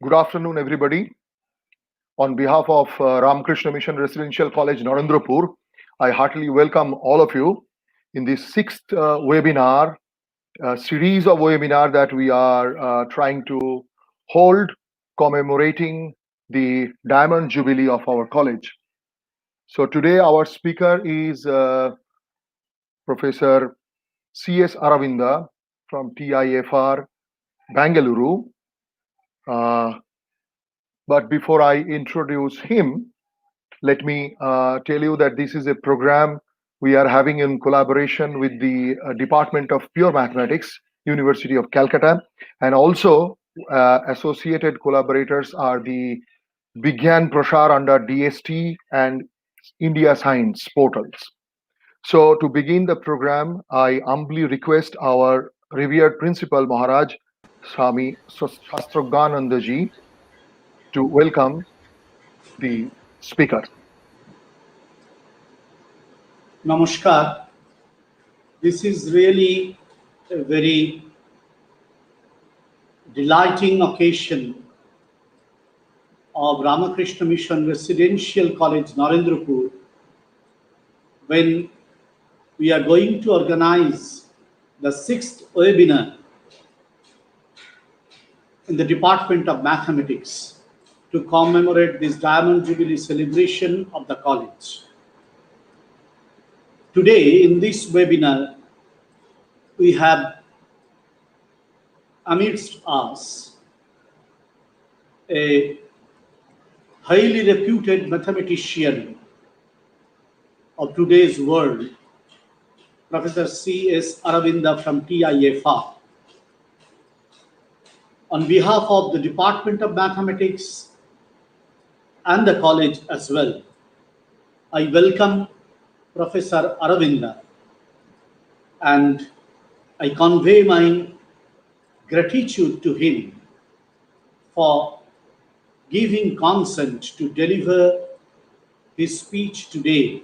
Good afternoon, everybody. On behalf of Ramakrishna Mission Residential College, Narendrapur, I heartily welcome all of you in this sixth webinar, series of webinar that we are trying to hold commemorating the Diamond Jubilee of our college. So today our speaker is Professor C S Aravinda from TIFR, Bangalore. But before I introduce him, let me tell you that this is a program we are having in collaboration with the Department of Pure Mathematics, University of Calcutta, and also associated collaborators are the Vigyan Prashar under DST and India Science portals. So to begin the program, I humbly request our revered principal Maharaj, Swami Shastroghanandaji, to welcome the speaker. Namaskar. This is really a very delighting occasion of Ramakrishna Mission Residential College, Narendrapur, when we are going to organize the sixth webinar in the Department of Mathematics to commemorate this Diamond Jubilee celebration of the college. Today, in this webinar, we have amidst us a highly reputed mathematician of today's world, Professor C S Aravinda from TIFR. On behalf of the Department of Mathematics and the college as well, I welcome Professor Aravinda and I convey my gratitude to him for giving consent to deliver his speech today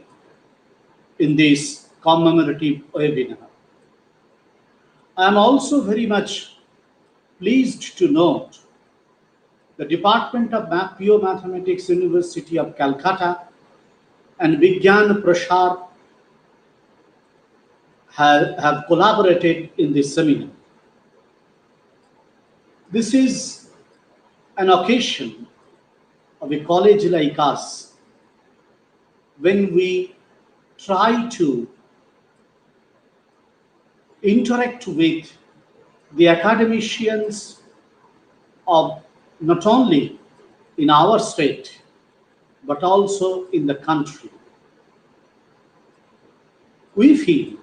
in this commemorative webinar. I am also very much pleased to note the Department of Pure Mathematics, University of Calcutta and Vigyan Prashar have collaborated in this seminar. This is an occasion of a college like us when we try to interact with the academicians of not only in our state but also in the country. We feel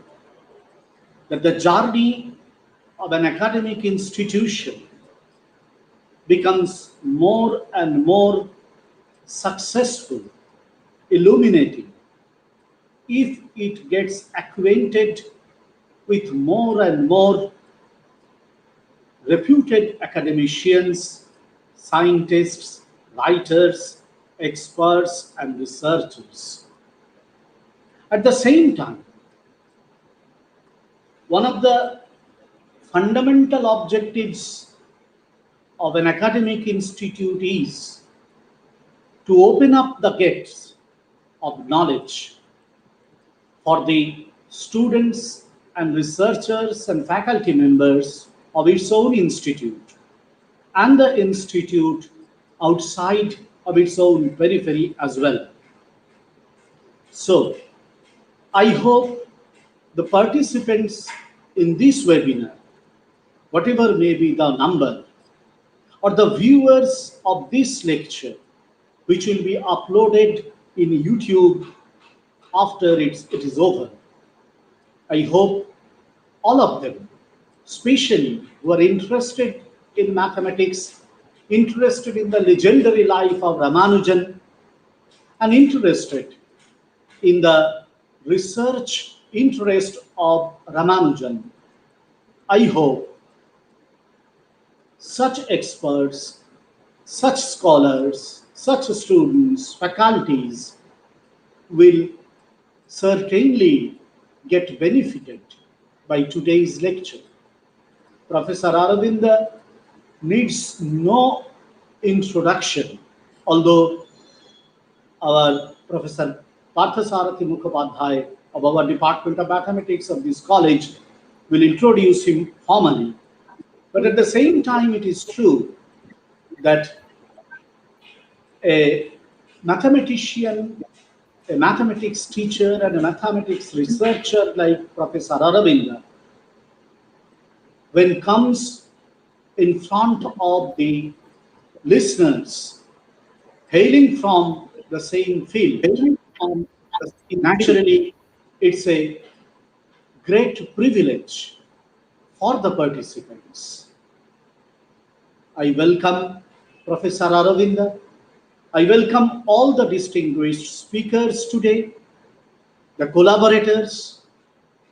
that the journey of an academic institution becomes more and more successful, illuminating, if it gets acquainted with more and more reputed academicians, scientists, writers, experts, and researchers. At the same time, one of the fundamental objectives of an academic institute is to open up the gates of knowledge for the students and researchers and faculty members of its own institute and the institute outside of its own periphery as well. So, I hope the participants in this webinar, whatever may be the number, or the viewers of this lecture, which will be uploaded in YouTube after it is over. I hope all of them, especially who are interested in mathematics, interested in the legendary life of Ramanujan, and interested in the research interest of Ramanujan, I hope such experts, such scholars, such students, faculties will certainly get benefited by today's lecture. Professor Aravinda needs no introduction, although our Professor Parthasarathi Mukhopadhyay of our Department of Mathematics of this college will introduce him formally. But at the same time, it is true that a mathematician, a mathematics teacher, and a mathematics researcher like Professor Aravinda, when comes in front of the listeners hailing from the same field, naturally, it's a great privilege for the participants. I welcome Professor Aravinda. I welcome all the distinguished speakers today, the collaborators,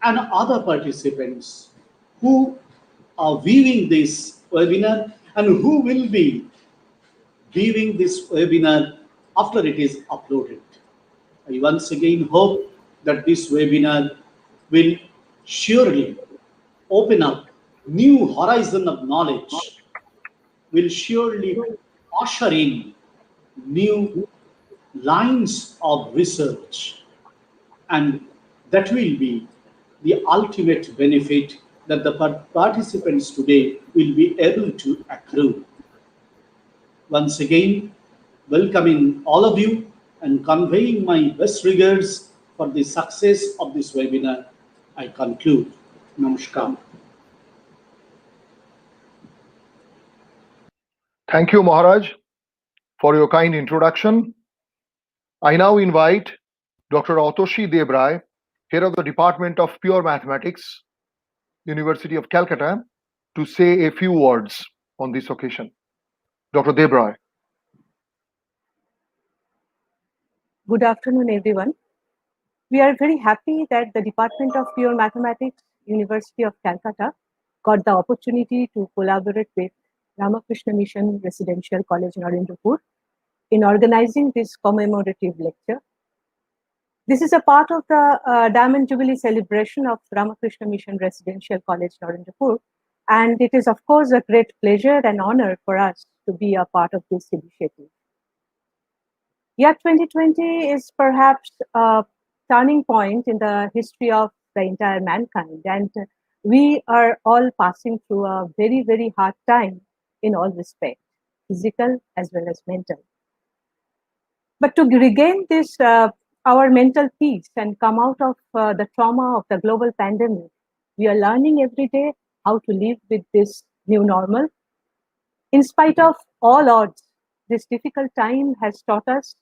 and other participants who are viewing this webinar and who will be viewing this webinar after it is uploaded. I once again hope that this webinar will surely open up new horizon of knowledge, will surely usher in new lines of research, and that will be the ultimate benefit that the participants today will be able to accrue. Once again, welcoming all of you and conveying my best regards for the success of this webinar, I conclude. Namaskar. Thank you, Maharaj, for your kind introduction. I now invite Dr. Otoshi Devry, Head of the Department of Pure Mathematics, University of Calcutta, to say a few words on this occasion. Dr. Devry. Good afternoon, everyone. We are very happy that the Department of Pure Mathematics, University of Calcutta, got the opportunity to collaborate with Ramakrishna Mission Residential College, Narendrapur, in organizing this commemorative lecture. This is a part of the Diamond Jubilee celebration of Ramakrishna Mission Residential College, Narendrapur, and it is, of course, a great pleasure and honor for us to be a part of this initiative. Year 2020 is perhaps a turning point in the history of the entire mankind, and we are all passing through a very, very hard time in all respects, physical as well as mental. But to regain this, our mental peace and come out of the trauma of the global pandemic, we are learning every day how to live with this new normal. In spite of all odds, this difficult time has taught us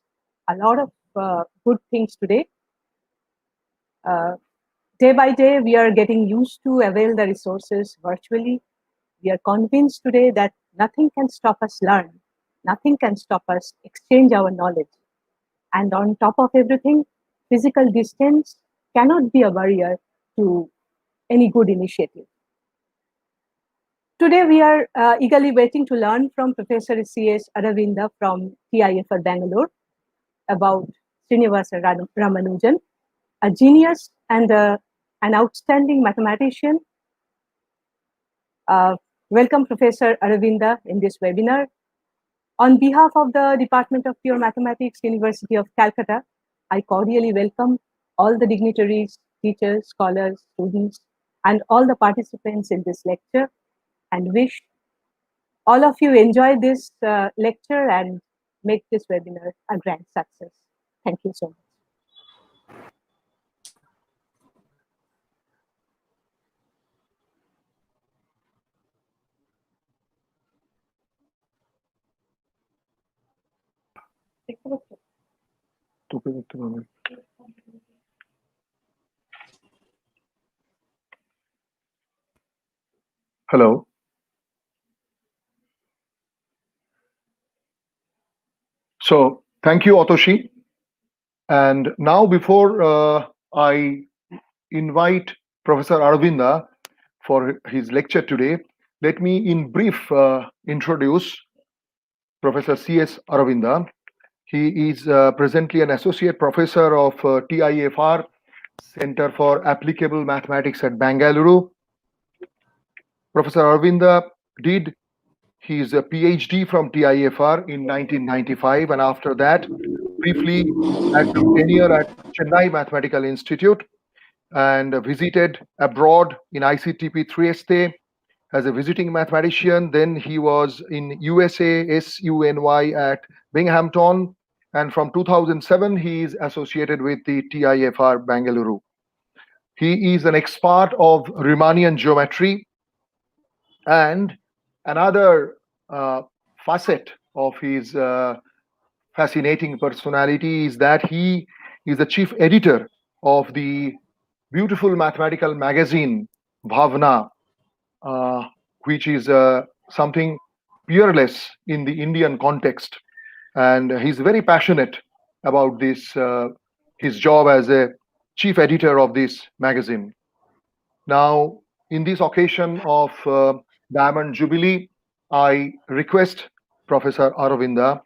a lot of good things today. Day by day, we are getting used to avail the resources virtually. We are convinced today that nothing can stop us learn. Nothing can stop us exchange our knowledge. And on top of everything, physical distance cannot be a barrier to any good initiative. Today, we are eagerly waiting to learn from Professor C S Aravinda from TIFR Bangalore about Srinivasa Ramanujan, a genius and an outstanding mathematician. Welcome, Professor Aravinda, in this webinar. On behalf of the Department of Pure Mathematics, University of Calcutta, I cordially welcome all the dignitaries, teachers, scholars, students, and all the participants in this lecture, and wish all of you enjoy this lecture and make this webinar a grand success. Thank you so much. Hello. So thank you, Otoshi. And now before I invite Professor Aravinda for his lecture today, let me in brief introduce Professor C S Aravinda. He is presently an associate professor of TIFR, Center for Applicable Mathematics at Bangalore. Professor Aravinda did He's a PhD from TIFR in 1995, and after that, briefly had some tenure at Chennai Mathematical Institute and visited abroad in ICTP Trieste as a visiting mathematician. Then he was in USA SUNY at Binghamton, and from 2007 he is associated with the TIFR Bangalore. He is an expert of Riemannian geometry, and another facet of his fascinating personality is that he is the chief editor of the beautiful mathematical magazine Bhavna, which is something peerless in the Indian context. And he's very passionate about this, his job as a chief editor of this magazine. Now, in this occasion of Diamond Jubilee, I request Professor Aravinda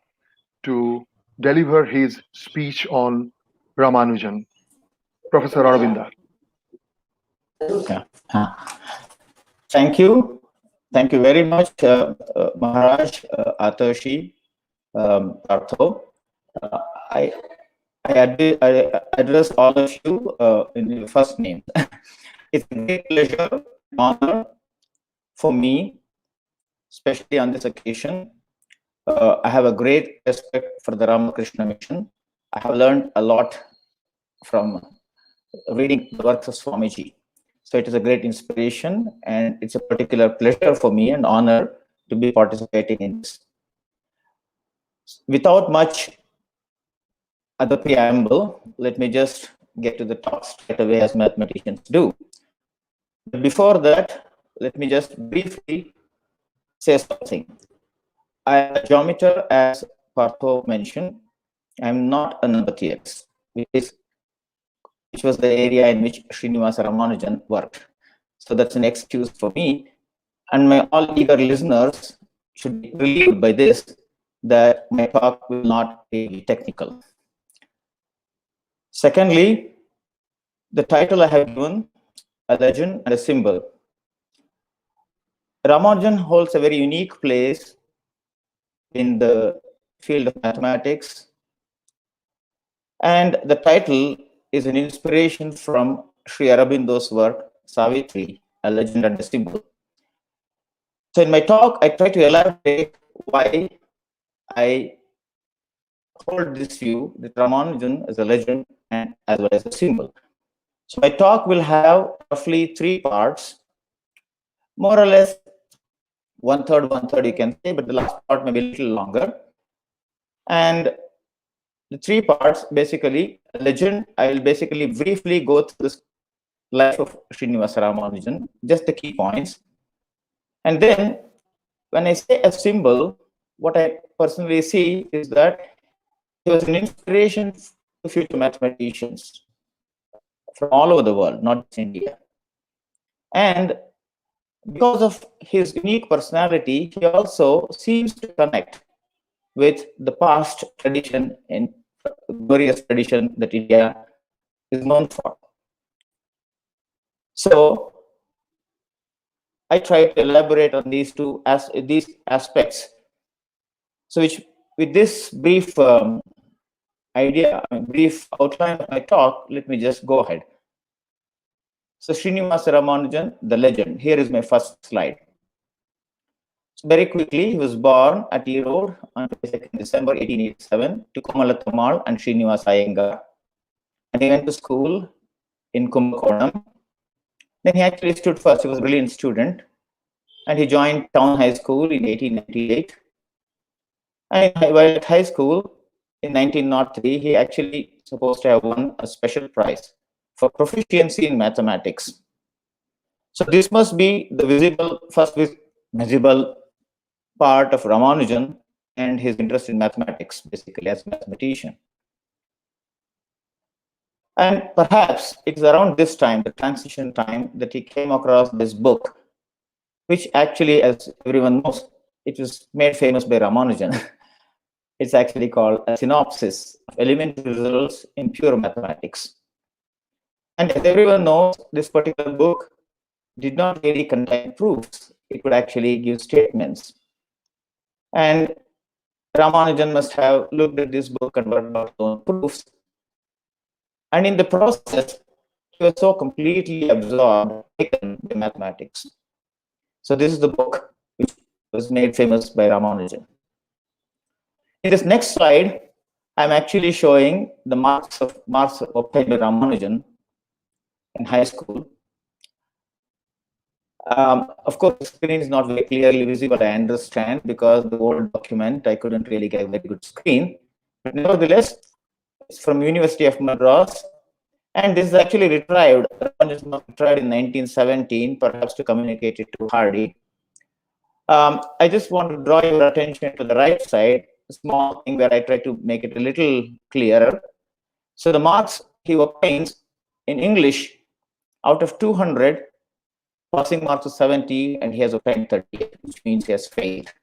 to deliver his speech on Ramanujan. Professor Aravinda. Yeah. Thank you. Thank you very much, Maharaj, Otoshi, Partho. I address all of you in your first name. It's a great pleasure, honor for me, especially on this occasion. I have a great respect for the Ramakrishna Mission. I have learned a lot from reading the works of Swamiji. So it is a great inspiration, and it's a particular pleasure for me and honor to be participating in this. Without much other preamble, let me just get to the talk straight away as mathematicians do. But before that, let me just briefly say something. I am a geometer, as Partho mentioned. I am not a number theorist, which was the area in which Srinivasa Ramanujan worked. So that's an excuse for me. And my all eager listeners should be relieved by this, that my talk will not be technical. Secondly, the title I have given, a legend and a symbol. Ramanujan holds a very unique place in the field of mathematics. And the title is an inspiration from Sri Aurobindo's work, Savitri, a legend and a symbol. So in my talk, I try to elaborate why I hold this view that Ramanujan is a legend and as well as a symbol. So my talk will have roughly 3 parts, more or less one third you can say, but the last part may be a little longer. And the 3 parts, basically, legend, I will basically briefly go through this life of Srinivasa Ramanujan, just the key points. And then when I say a symbol, what I personally see is that he was an inspiration to future mathematicians from all over the world, not just India. And because of his unique personality, he also seems to connect with the past tradition and glorious tradition that India is known for. So I try to elaborate on these aspects. So with this brief brief outline of my talk, let me just go ahead. So Srinivasa Ramanujan, the legend. Here is my first slide. So very quickly, he was born at Erode on 22nd December 1887 to Komalathammal and Srinivasa Iyengar. And he went to school in Kumbakonam. Then he actually stood first. He was a brilliant student. And he joined Town High School in 1898. And while at high school in 1903, he actually supposed to have won a special prize for proficiency in mathematics. So this must be the first visible part of Ramanujan and his interest in mathematics, basically as a mathematician. And perhaps it's around this time, the transition time, that he came across this book, which actually, as everyone knows, it was made famous by Ramanujan. It's actually called a synopsis of elementary results in pure mathematics. And as everyone knows, this particular book did not really contain proofs. It would actually give statements. And Ramanujan must have looked at this book and worked out his own proofs. And in the process, he was so completely absorbed, taken by mathematics. So this is the book which was made famous by Ramanujan. In this next slide, I'm actually showing the marks obtained by Ramanujan in high school. Of course, the screen is not very clearly visible, I understand, because the old document, I couldn't really get a very good screen. But nevertheless, it's from University of Madras. And this is actually retrieved. Ramanujan was retrieved in 1917, perhaps to communicate it to Hardy. I just want to draw your attention to the right side, a small thing where I try to make it a little clearer. So the marks he obtains in English, out of 200, passing marks is 70, and he has obtained 38, which means he has failed.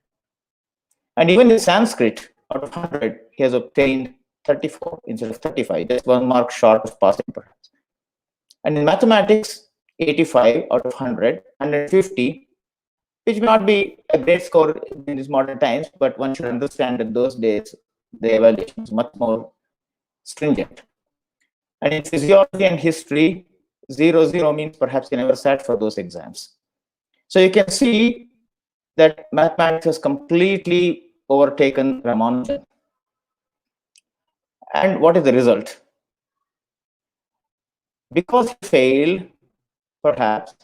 And even in Sanskrit, out of 100, he has obtained 34 instead of 35, just 1 mark short of passing perhaps. And in mathematics, 85 out of 100, 150, which may not be a great score in these modern times, but one should understand that those days the evaluation was much more stringent. And in physiology and history, 0 means perhaps he never sat for those exams. So you can see that mathematics has completely overtaken Ramanujan. And what is the result? Because he failed, perhaps,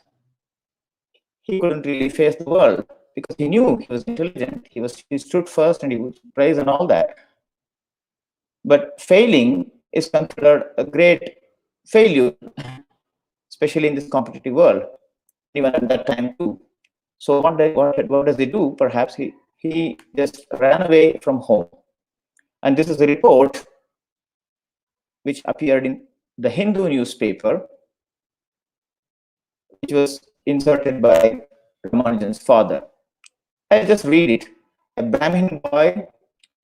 he couldn't really face the world because he knew he was intelligent. He stood first and he would praise and all that. But failing is considered a great failure, especially in this competitive world, even at that time too. So what does he do? Perhaps he just ran away from home. And this is a report which appeared in the Hindu newspaper, which was inserted by Ramanujan's father. I'll just read it. A Brahmin boy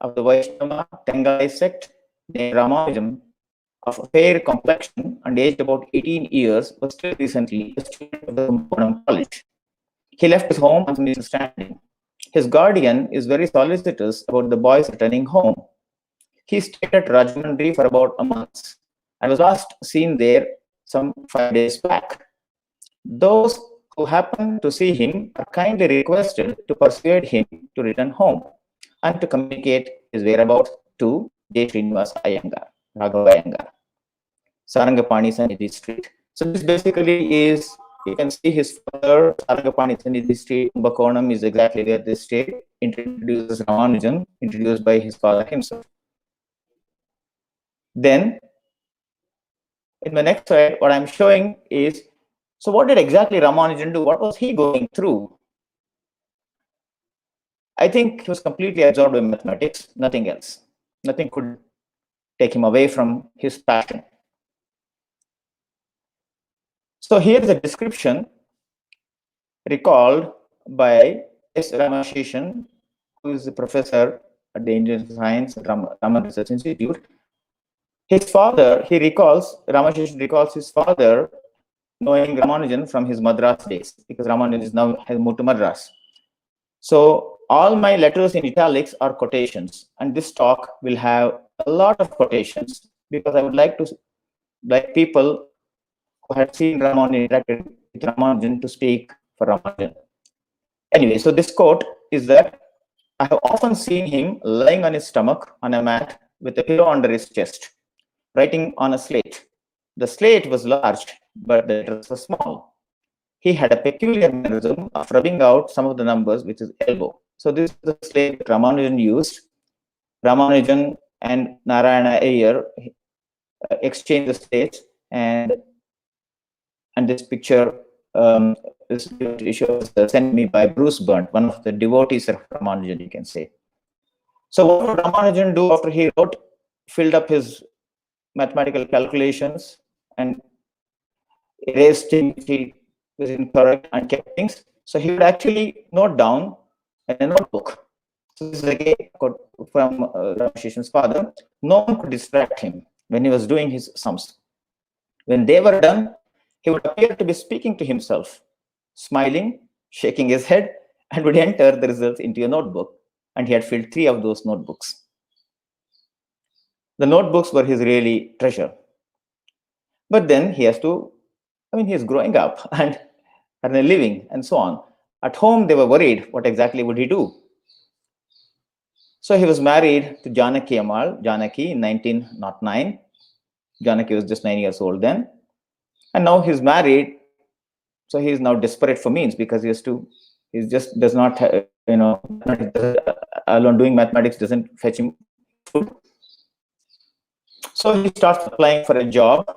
of the Vaishnava Tengai sect named Ramanujan, of fair complexion and aged about 18 years, was still recently a student of the Kumbakonam College. He left his home on misunderstanding. His guardian is very solicitous about the boy's returning home. He stayed at Rajahmundry for about a month and was last seen there some 5 days back. Those who happen to see him are kindly requested to persuade him to return home and to communicate his whereabouts to J. Srinivasa Ramanujan, Sarangapani Sanidhi Street. So this basically is, you can see his father, Sarangapani Sanidhi Street, Kumbakonam is exactly where this state introduces Ramanujan, introduced by his father himself. Then, in the next slide, what I'm showing is, so what did exactly Ramanujan do? What was he going through? I think he was completely absorbed in mathematics, nothing else. Nothing could take him away from his passion. So here is a description recalled by S. Ramakrishna, who is a professor at the Indian Science at Raman Research Institute. His father, Ramakrishna recalls his father knowing Ramanujan from his Madras days, because Ramanujan has moved to Madras. So all my letters in italics are quotations, and this talk will have a lot of quotations because I would like people who had seen Ramanujan interacted with Ramanujan to speak for Ramanujan. Anyway, so this quote is that I have often seen him lying on his stomach on a mat with a pillow under his chest, writing on a slate. The slate was large, but the letters were small. He had a peculiar mannerism of rubbing out some of the numbers with his elbow. So this is the slate that Ramanujan used. Ramanujan and Narayana Iyer exchanged the slates, and this picture shows sent me by Bruce Burnt, one of the devotees of Ramanujan, you can say. So what would Ramanujan do after he wrote, filled up his mathematical calculations and erased things he was incorrect and kept things? So he would actually note down in a notebook. So this is again from Ramakrishna's father. No one could distract him when he was doing his sums. When they were done, he would appear to be speaking to himself, smiling, shaking his head, and would enter the results into a notebook. and he had filled 3 of those notebooks. The notebooks were his really treasure. But then he has to, he's growing up and earn a living and so on. At home, they were worried, what exactly would he do? So he was married to Janaki Ammal, Janaki, in 1909. Janaki was just 9 years old then. And now he's married. So he is now desperate for means because he just does not, alone doing mathematics doesn't fetch him food. So he starts applying for a job.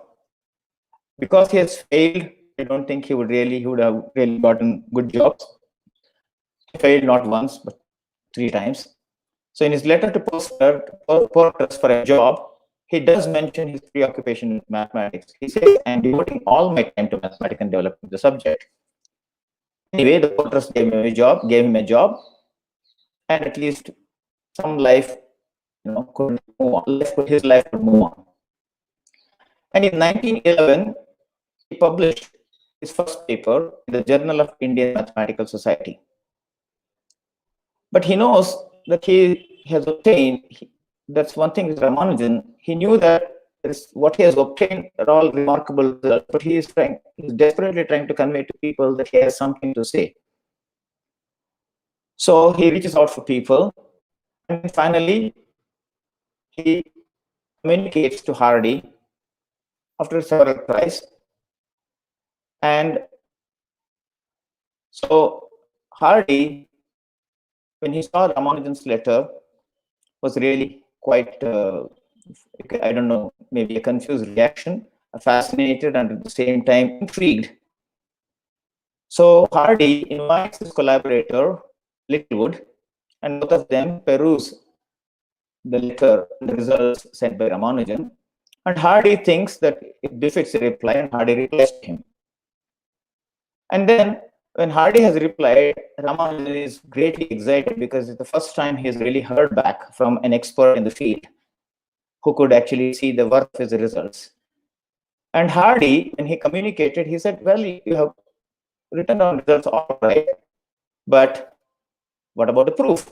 Because he has failed, I don't think he would have really gotten good jobs. He failed not once, but 3 times. So in his letter to porters for a job, he does mention his preoccupation with mathematics. He says, I'm devoting all my time to mathematics and developing the subject. Anyway, the porters gave him a job, and at least some life, could move on. His life could move on. And in 1911, he published his first paper in the Journal of Indian Mathematical Society. But he knows that he has obtained, that's one thing with Ramanujan, he knew that what he has obtained are all remarkable results, but he's desperately trying to convey to people that he has something to say. So he reaches out for people, and finally he communicates to Hardy after several tries. And so Hardy, when he saw Ramanujan's letter, was really quite, I don't know, maybe a confused reaction, fascinated and at the same time intrigued. So Hardy invites his collaborator, Littlewood, and both of them peruse the letter, the results sent by Ramanujan. And Hardy thinks that it befits a reply, and Hardy replies to him. And then when Hardy has replied, Ramanujan is greatly excited because it's the first time he has really heard back from an expert in the field who could actually see the worth of his results. And Hardy, when he communicated, he said, well, you have written down results all right, but what about the proof?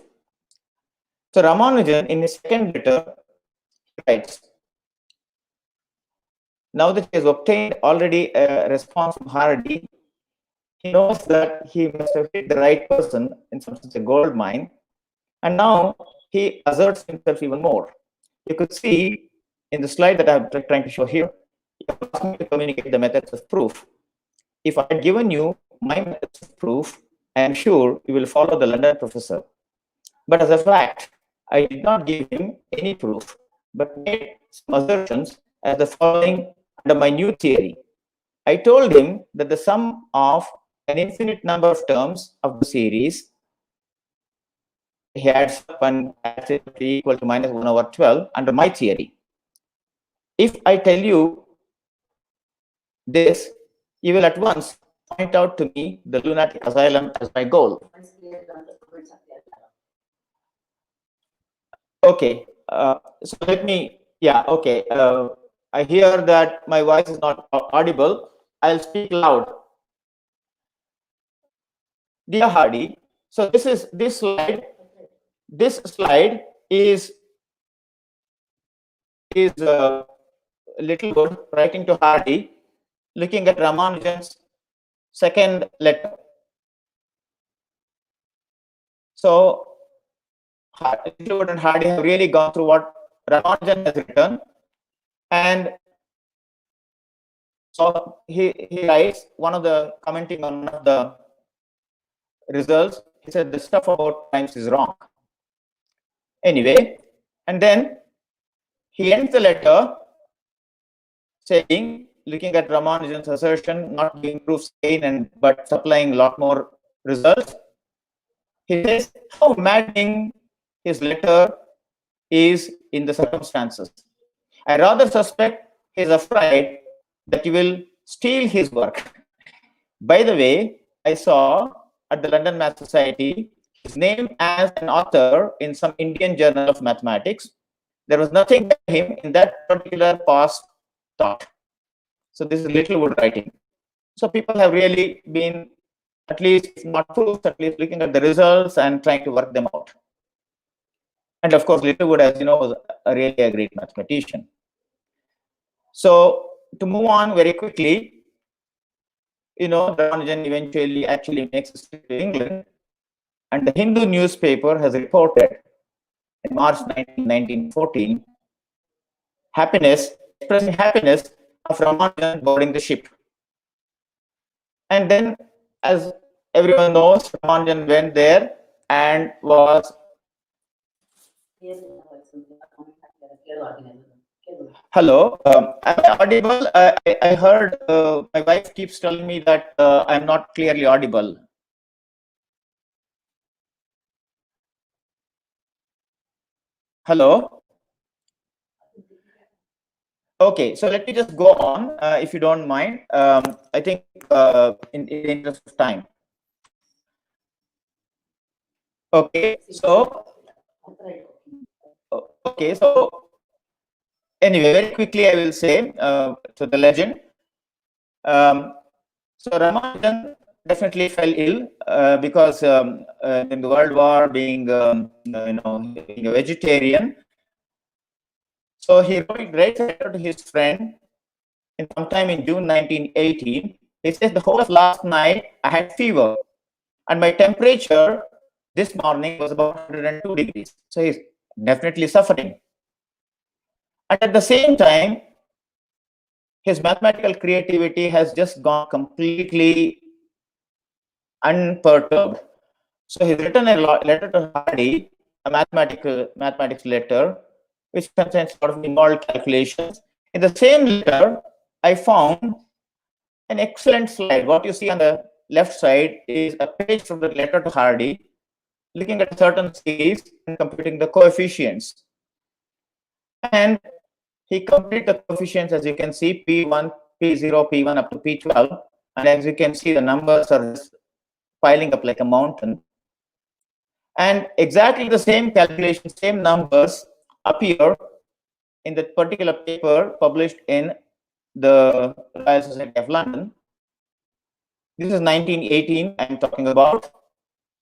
So Ramanujan, in his second letter, writes, now that he has obtained already a response from Hardy, he knows that he must have hit the right person, in some sense a gold mine, and now he asserts himself even more. You could see in the slide that I'm trying to show here, you asked me to communicate the methods of proof. If I had given you my methods of proof, I am sure you will follow the London professor. But as a fact, I did not give him any proof, but made some assertions as the following under my new theory. I told him that the sum of an infinite number of terms of the series, he adds up and adds it to equal to minus 1 over 12 under my theory. If I tell you this, you will at once point out to me the lunatic asylum as my goal. Okay, so let me, okay. I hear that my voice is not audible. I'll speak loud. Dear Hardy, so this slide is Littlewood writing to Hardy, looking at Ramanujan's second letter. So Littlewood and Hardy have really gone through what Ramanujan has written, and so he writes commenting on one of the results. He said the stuff about primes is wrong. Anyway, and then he ends the letter saying, looking at Ramanujan's assertion, not giving proofs again, but supplying a lot more results. He says how maddening his letter is in the circumstances. I rather suspect he is afraid that you will steal his work. By the way, I saw at the London Math Society his name as an author in some Indian journal of mathematics. There was nothing by him in that particular past thought. So this is Littlewood writing. So people have really been, at least not proofs, at least looking at the results and trying to work them out. And of course, Littlewood, as you know, was really a great mathematician. So to move on very quickly, Ramanujan eventually actually makes a trip to England, and the Hindu newspaper has reported in March 1914 expressing happiness of Ramanujan boarding the ship. And then, as everyone knows, Ramanujan went there and was. Hello, am I audible? I heard my wife keeps telling me that I'm not clearly audible. Hello? Okay, so let me just go on, if you don't mind. I think in the interest of time. Okay, so anyway, very quickly I will say to the legend. So Ramanujan definitely fell ill because in the World War, being being a vegetarian. So he writes a letter to his friend sometime in June 1918. He says, the whole of last night I had fever, and my temperature this morning was about 102 degrees. So he's definitely suffering. And at the same time, his mathematical creativity has just gone completely unperturbed. So he's written a letter to Hardy, a mathematics letter, which contains a lot of involved calculations. In the same letter, I found an excellent slide. What you see on the left side is a page from the letter to Hardy, looking at a certain series and computing the coefficients. And he computed the coefficients, as you can see, P1, P0, P1 up to P12. And as you can see, the numbers are piling up like a mountain. And exactly the same calculations, same numbers appear in that particular paper published in the Royal Society of London. This is 1918 I'm talking about.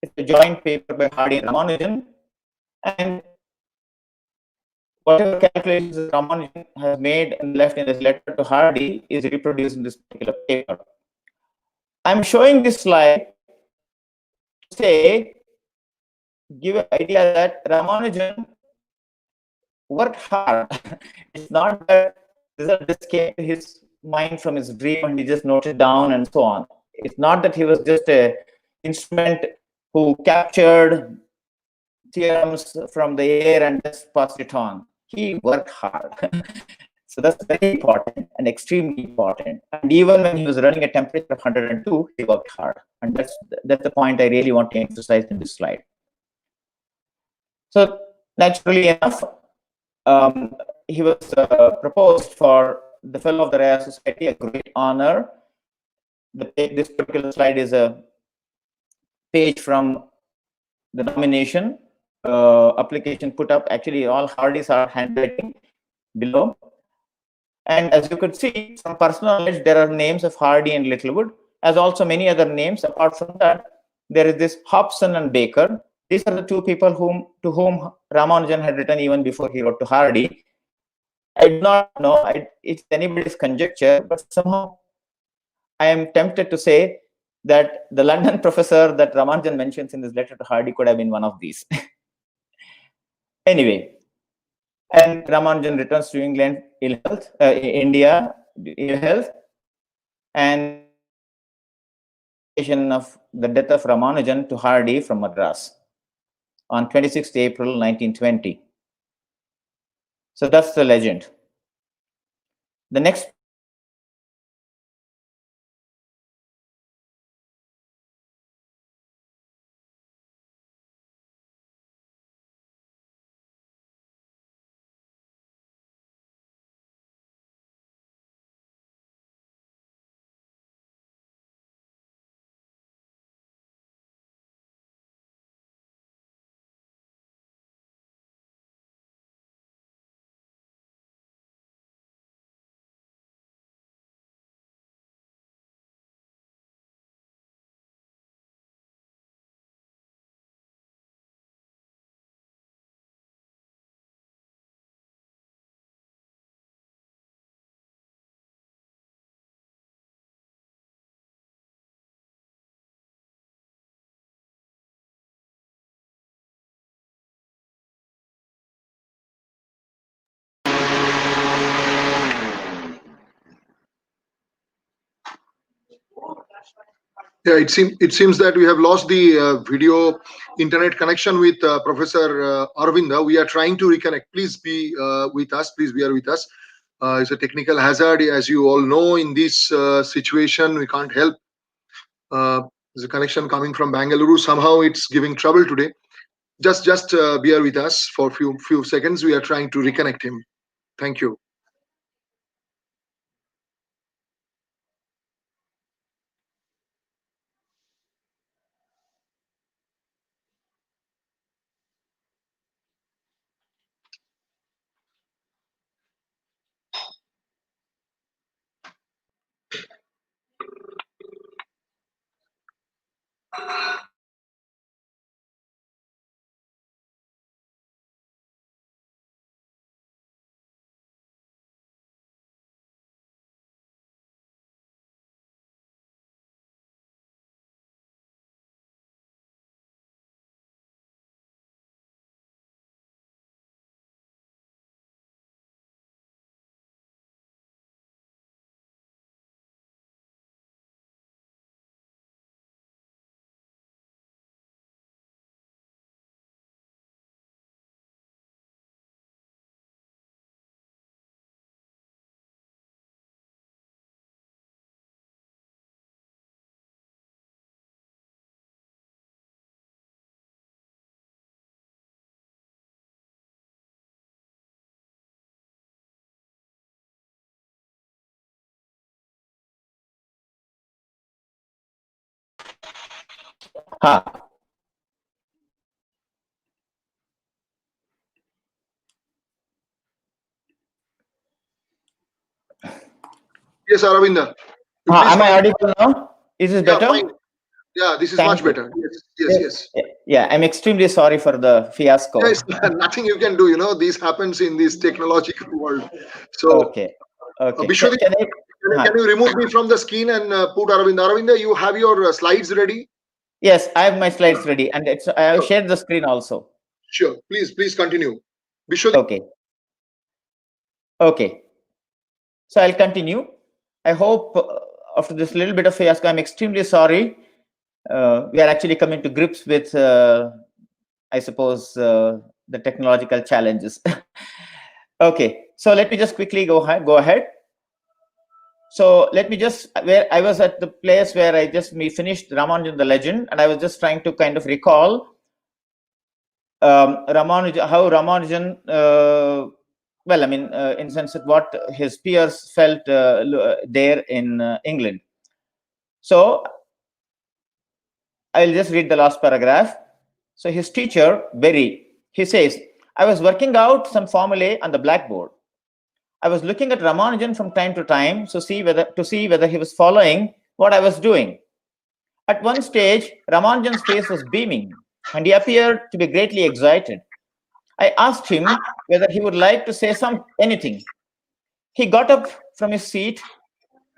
It's a joint paper by Hardy and Ramanujan. And whatever calculations Ramanujan has made and left in his letter to Hardy is reproduced in this particular paper. I'm showing this slide to say, give an idea that Ramanujan worked hard. It's not that this came to his mind from his dream and he just noted down and so on. It's not that he was just an instrument who captured theorems from the air and just passed it on. He worked hard. So that's very important and extremely important. And even when he was running a temperature of 102, he worked hard. And that's the point I really want to emphasize in this slide. So naturally enough, he was proposed for the Fellow of the Royal Society, a great honor. This particular slide is a page from the nomination application put up. Actually, all Hardy's are handwriting below. And as you could see, from personal knowledge, there are names of Hardy and Littlewood, as also many other names. Apart from that, there is this Hobson and Baker. These are the two people to whom Ramanujan had written even before he wrote to Hardy. I do not know, it's anybody's conjecture, but somehow I am tempted to say that the London professor that Ramanujan mentions in this letter to Hardy could have been one of these. Anyway, and Ramanujan returns to England, India, ill health, and of the death of Ramanujan to Hardy from Madras on 26th April 1920. So that's the legend. The next Yeah, it seems that we have lost the video internet connection with Professor Aravinda. We are trying to reconnect. Please be with us. Please bear with us. It's a technical hazard, as you all know. In this situation, we can't help. There's a connection coming from Bangalore. Somehow, it's giving trouble today. Just bear with us for few seconds. We are trying to reconnect him. Thank you. Ha. Yes, Aravinda. Am I audible now? Is this better? Fine. Yeah, this is much better. Yes. Yeah, I'm extremely sorry for the fiasco. Yes, nothing you can do. You know, this happens in this technological world. So, okay. Biswadip, can you remove me from the screen and put Aravinda? Aravinda, you have your slides ready? Yes, I have my slides ready, and I have shared the screen also. Sure. Please continue. Biswadip. Okay. So I'll continue. I hope after this little bit of fiasco, I'm extremely sorry. We are actually coming to grips with, I suppose, the technological challenges. Okay, so let me just quickly go ahead. So let me just, where I was at the place where I just finished Ramanujan the legend, and I was just trying to kind of recall how Ramanujan, well, I mean, in the sense of what his peers felt there in England. So I'll just read the last paragraph. So his teacher, Berry, he says, I was working out some formulae on the blackboard. I was looking at Ramanujan from time to time to see whether he was following what I was doing. At one stage, Ramanujan's face was beaming, and he appeared to be greatly excited. I asked him whether he would like to say anything. He got up from his seat,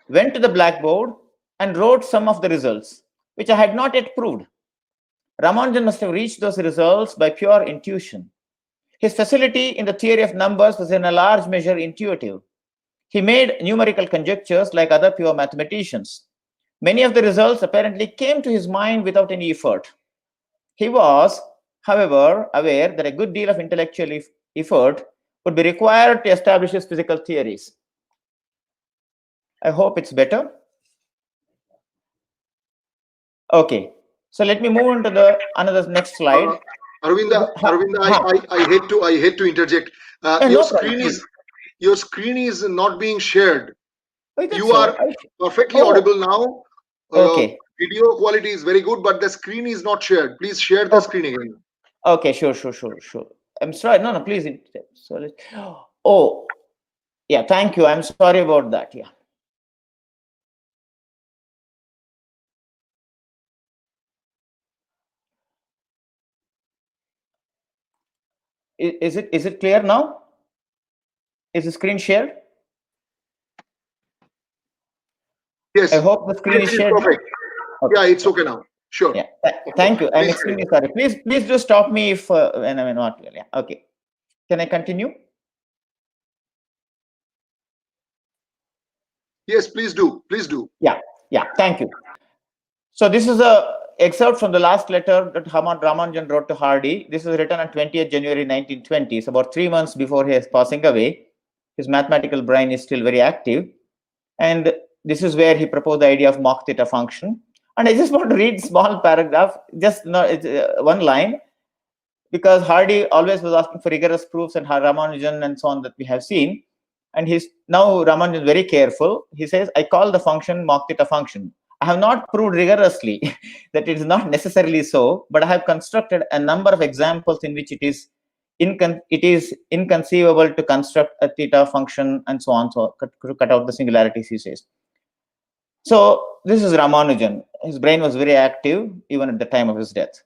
went to the blackboard, and wrote some of the results, which I had not yet proved. Ramanujan must have reached those results by pure intuition. His facility in the theory of numbers was in a large measure intuitive. He made numerical conjectures like other pure mathematicians. Many of the results apparently came to his mind without any effort. He was, however, aware that a good deal of intellectual effort would be required to establish his physical theories. I hope it's better. Okay, so let me move on to another next slide. Aravinda, I hate to interject. Your screen is not being shared. You are perfectly audible now. Okay. Video quality is very good, but the screen is not shared. Please share the screen again. Okay, sure. I'm sorry. No, please. Oh, yeah. Thank you. I'm sorry about that. Yeah. Is it clear now? Is the screen shared? Yes. I hope the screen is shared. Okay. Yeah, it's okay now. Sure. Yeah. Thank you. I'm extremely sorry. Please do stop me if when I'm not clear. Yeah. Okay. Can I continue? Yes, please do. Please do. Yeah. Thank you. So this is a excerpt from the last letter that Ramanujan wrote to Hardy. This is written on 20th January 1920. It's about 3 months before he is passing away. His mathematical brain is still very active. And this is where he proposed the idea of Mach theta function. And I just want to read small paragraph, just one line, because Hardy always was asking for rigorous proofs and Ramanujan and so on that we have seen. And he's now Ramanujan is very careful. He says, I call the function Mach theta function. I have not proved rigorously that it is not necessarily so, but I have constructed a number of examples in which it is inconceivable to construct a theta function and so on, so to cut out the singularities, he says. So this is Ramanujan. His brain was very active even at the time of his death.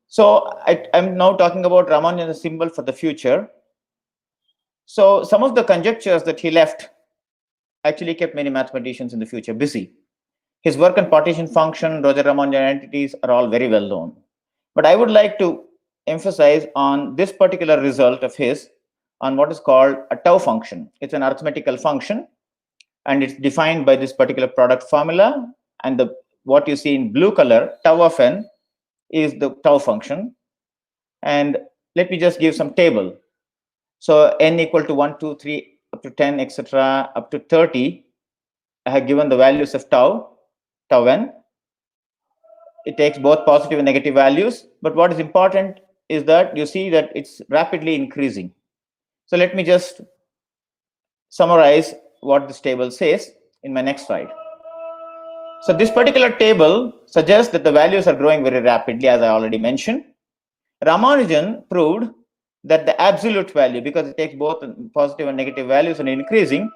So I'm now talking about Ramanujan as a symbol for the future. So some of the conjectures that he left actually kept many mathematicians in the future busy. His work on partition function, Roger Ramanujan entities are all very well known. But I would like to emphasize on this particular result of his on what is called a tau function. It's an arithmetical function, and it's defined by this particular product formula. And what you see in blue color, tau of n, is the tau function. And let me just give some table. So n equal to 1, 2, 3, up to 10, etc., up to 30. I have given the values of tau n. It takes both positive and negative values. But what is important is that you see that it's rapidly increasing. So let me just summarize what this table says in my next slide. So this particular table suggests that the values are growing very rapidly, as I already mentioned. Ramanujan proved that the absolute value, because it takes both positive and negative values and increasing,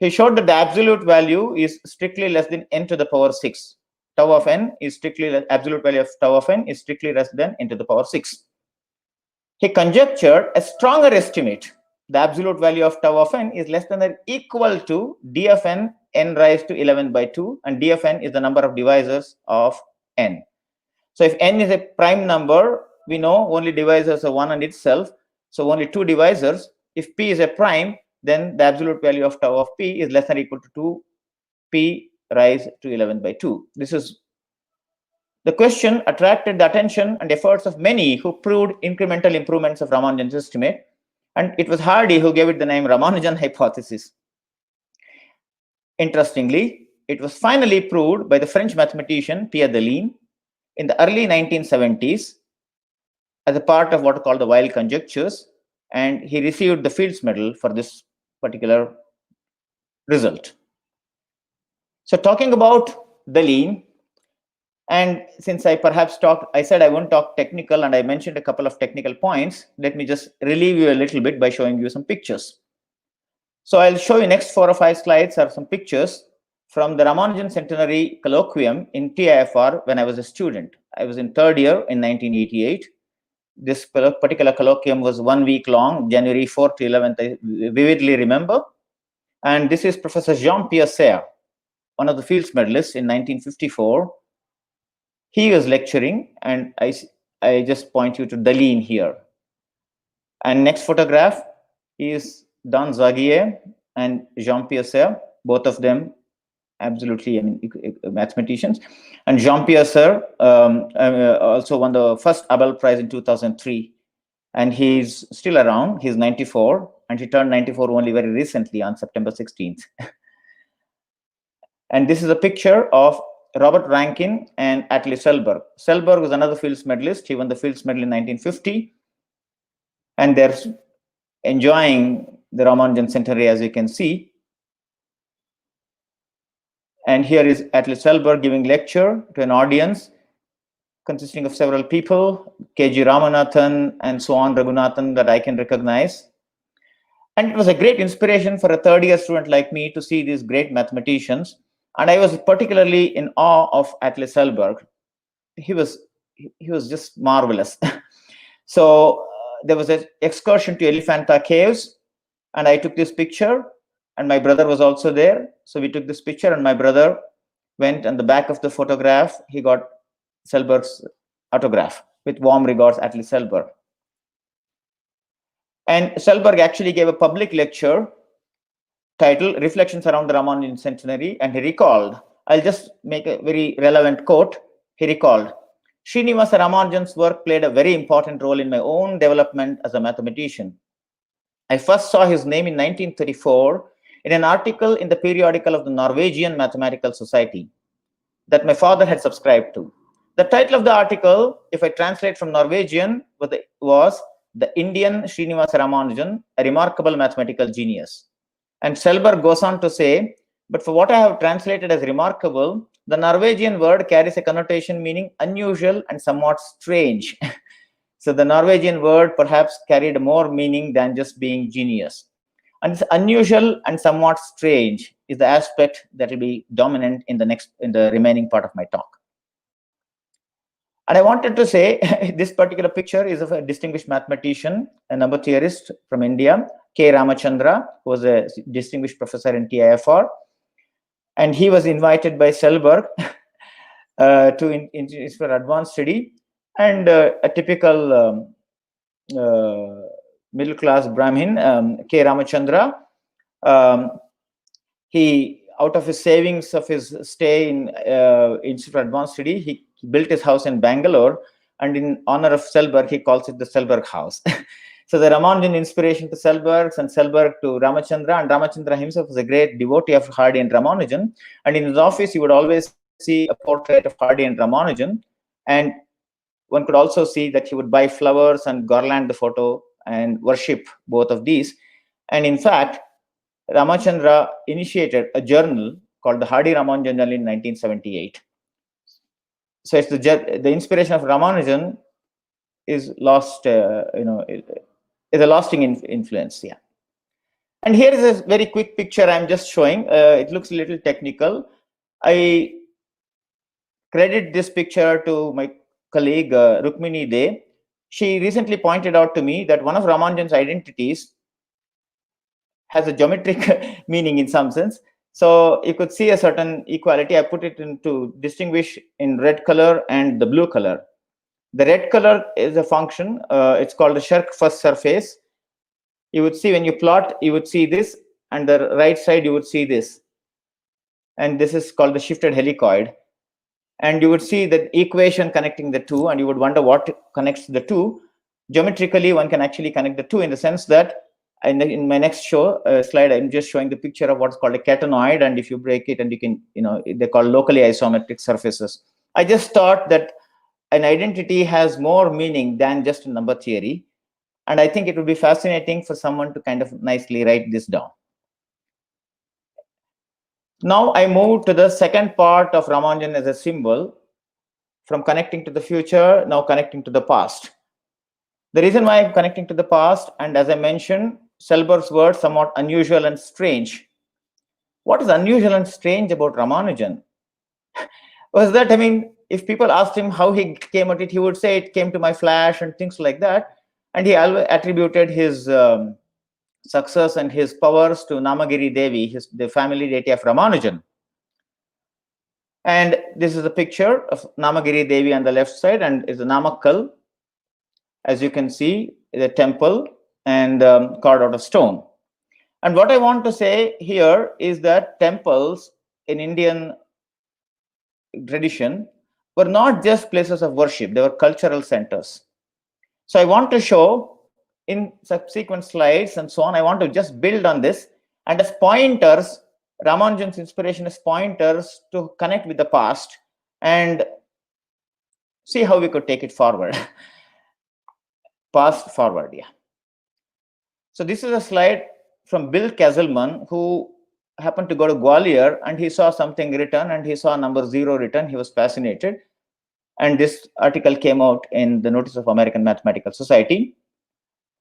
he showed that the absolute value is strictly less than n to the power 6. Tau of n is strictly, absolute value of tau of n is strictly less than n to the power 6. He conjectured a stronger estimate. The absolute value of tau of n is less than or equal to d of n, n raised to 11 by 2, and d of n is the number of divisors of n. So if n is a prime number, we know only divisors are 1 and itself, so only 2 divisors. If p is a prime, then the absolute value of tau of p is less than or equal to 2p raised to 11 by 2. This is the question attracted the attention and efforts of many who proved incremental improvements of Ramanujan's estimate, and it was Hardy who gave it the name Ramanujan hypothesis. Interestingly, it was finally proved by the French mathematician Pierre Deligne in the early 1970s as a part of what are called the Weil conjectures, and he received the Fields Medal for this particular result. So talking about Deligne, and since I said I won't talk technical, and I mentioned a couple of technical points, let me just relieve you a little bit by showing you some pictures. So I'll show you next 4 or 5 slides are some pictures from the Ramanujan Centenary Colloquium in TIFR when I was a student. I was in 3rd year in 1988. This particular colloquium was 1 week long, January 4th to 11th, I vividly remember. And this is Professor Jean-Pierre Serre, one of the Fields medalists in 1954. He was lecturing, and I just point you to Deligne here. And next photograph is Dan Zagier and Jean-Pierre Serre, both of them absolutely, mathematicians. And Jean-Pierre Serre also won the first Abel Prize in 2003. And he's still around. He's 94, and he turned 94 only very recently on September 16th. And this is a picture of Robert Rankin and Atli Selberg. Selberg was another Fields medalist. He won the Fields Medal in 1950. And they're enjoying the Ramanujan Centenary, as you can see. And here is Atli Selberg giving lecture to an audience consisting of several people, K.G. Ramanathan and so on, Raghunathan, that I can recognize. And it was a great inspiration for a 3rd year student like me to see these great mathematicians. And I was particularly in awe of Atli Selberg. He was just marvelous. So there was an excursion to Elephanta Caves, and I took this picture, and my brother was also there. So we took this picture, and my brother went on the back of the photograph. He got Selberg's autograph with warm regards, Atli Selberg. And Selberg actually gave a public lecture titled Reflections Around the Ramanujan Centenary, and he recalled I'll just make a very relevant quote. He recalled, Srinivasa Ramanujan's work played a very important role in my own development as a mathematician. I first saw his name in 1934 in an article in the periodical of the Norwegian Mathematical Society that my father had subscribed to. The title of the article, if I translate from Norwegian, was The Indian Srinivasa Ramanujan, a Remarkable Mathematical Genius. And Selberg goes on to say, but for what I have translated as remarkable, the Norwegian word carries a connotation meaning unusual and somewhat strange. So the Norwegian word perhaps carried more meaning than just being genius. And this unusual and somewhat strange is the aspect that will be dominant in the remaining part of my talk. And I wanted to say this particular picture is of a distinguished mathematician, a number theorist from India, K. Ramachandra, who was a distinguished professor in TIFR. And he was invited by Selberg for advanced study. And a typical middle-class Brahmin, K. Ramachandra, he, out of his savings of his stay in Institute for Advanced Study, he built his house in Bangalore, and in honor of Selberg, he calls it the Selberg House. So the Ramanujan inspiration to Selberg and Selberg to Ramachandra, and Ramachandra himself was a great devotee of Hardy and Ramanujan. And in his office, you would always see a portrait of Hardy and Ramanujan. And one could also see that he would buy flowers and garland the photo and worship both of these. And in fact, Ramachandra initiated a journal called the Hardy Ramanujan Journal in 1978. So it's the inspiration of Ramanujan is lost, is a lasting influence. Yeah. And here is a very quick picture I'm just showing. It looks a little technical. I credit this picture to my colleague Rukmini De. She recently pointed out to me that one of Ramanujan's identities has a geometric meaning in some sense. So you could see a certain equality. I put it to distinguish in red color and the blue color. The red color is a function. It's called the Scherk first surface. You would see when you plot, you would see this, and the right side you would see this. And this is called the shifted helicoid. And you would see the equation connecting the two, and you would wonder what connects the two. Geometrically, one can actually connect the two in the sense that in my next slide, I'm just showing the picture of what's called a catenoid. And if you break it, and you can, they're called locally isometric surfaces. I just thought that an identity has more meaning than just a number theory. And I think it would be fascinating for someone to kind of nicely write this down. Now I move to the second part of Ramanujan as a symbol, from connecting to the future, now connecting to the past. The reason why I'm connecting to the past, and as I mentioned, Selberg's word, somewhat unusual and strange. What is unusual and strange about Ramanujan? Was that, if people asked him how he came at it, he would say it came to my flash and things like that. And he always attributed his success and his powers to Namagiri Devi, the family deity of Ramanujan. And this is a picture of Namagiri Devi on the left side, and is a Namakkal. As you can see, the temple, and carved out of stone. And what I want to say here is that temples in Indian tradition were not just places of worship, they were cultural centers. So I want to show in subsequent slides and so on, I want to just build on this, and as pointers, Ramanujan's inspiration is pointers to connect with the past and see how we could take it forward. Past forward, yeah. So this is a slide from Bill Castleman, who happened to go to Gwalior, and he saw something written, and he saw number 0 written. He was fascinated. And this article came out in the Notice of American Mathematical Society.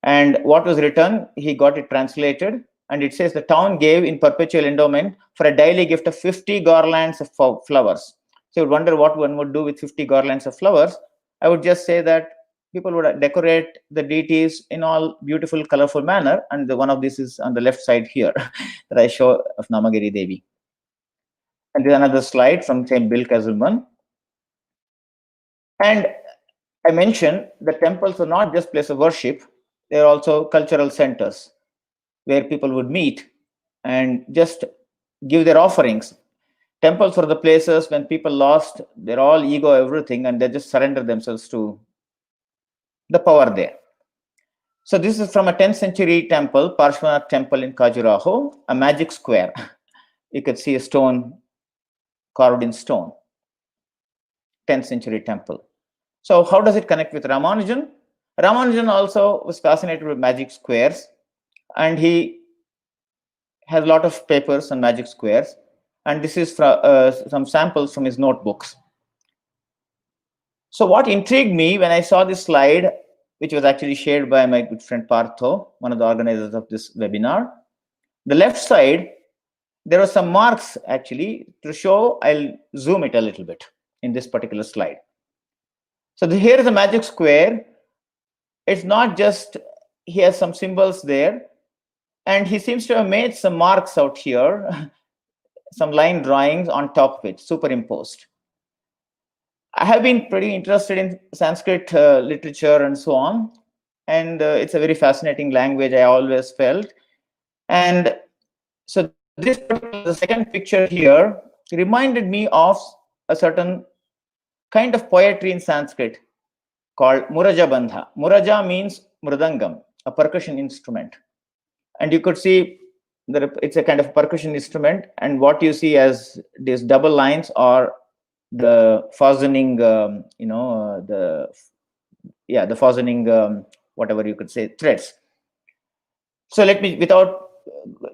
And what was written, he got it translated. And it says the town gave in perpetual endowment for a daily gift of 50 garlands of flowers. So you would wonder what one would do with 50 garlands of flowers. I would just say that people would decorate the deities in all beautiful, colorful manner. And one of these is on the left side here that I show of Namagiri Devi. And there's another slide from same Bill Castleman. And I mentioned the temples are not just places of worship, they're also cultural centers where people would meet and just give their offerings. temples were the places when people lost their all ego, everything, and they just surrender themselves to the power there. So this is from a 10th century temple, Parshvanath temple in Khajuraho, a magic square. You could see a stone carved in stone, 10th century temple. So how does it connect with Ramanujan? Ramanujan also was fascinated with magic squares, and he has a lot of papers on magic squares. And this is from, some samples from his notebooks. So what intrigued me when I saw this slide, which was actually shared by my good friend Partho, one of the organizers of this webinar, the left side, there were some marks actually to show. I'll zoom it a little bit in this particular slide. So here is a magic square. It's not just, he has some symbols there, and he seems to have made some marks out here, some line drawings on top of it, superimposed. I have been pretty interested in Sanskrit literature and so on, and it's a very fascinating language, I always felt. And so this, the second picture here, reminded me of a certain kind of poetry in Sanskrit called Muraja Bandha. Muraja means mridangam, a percussion instrument. And you could see that it's a kind of percussion instrument, and what you see as these double lines are the fastening, the fastening, whatever you could say, threads. So let me, without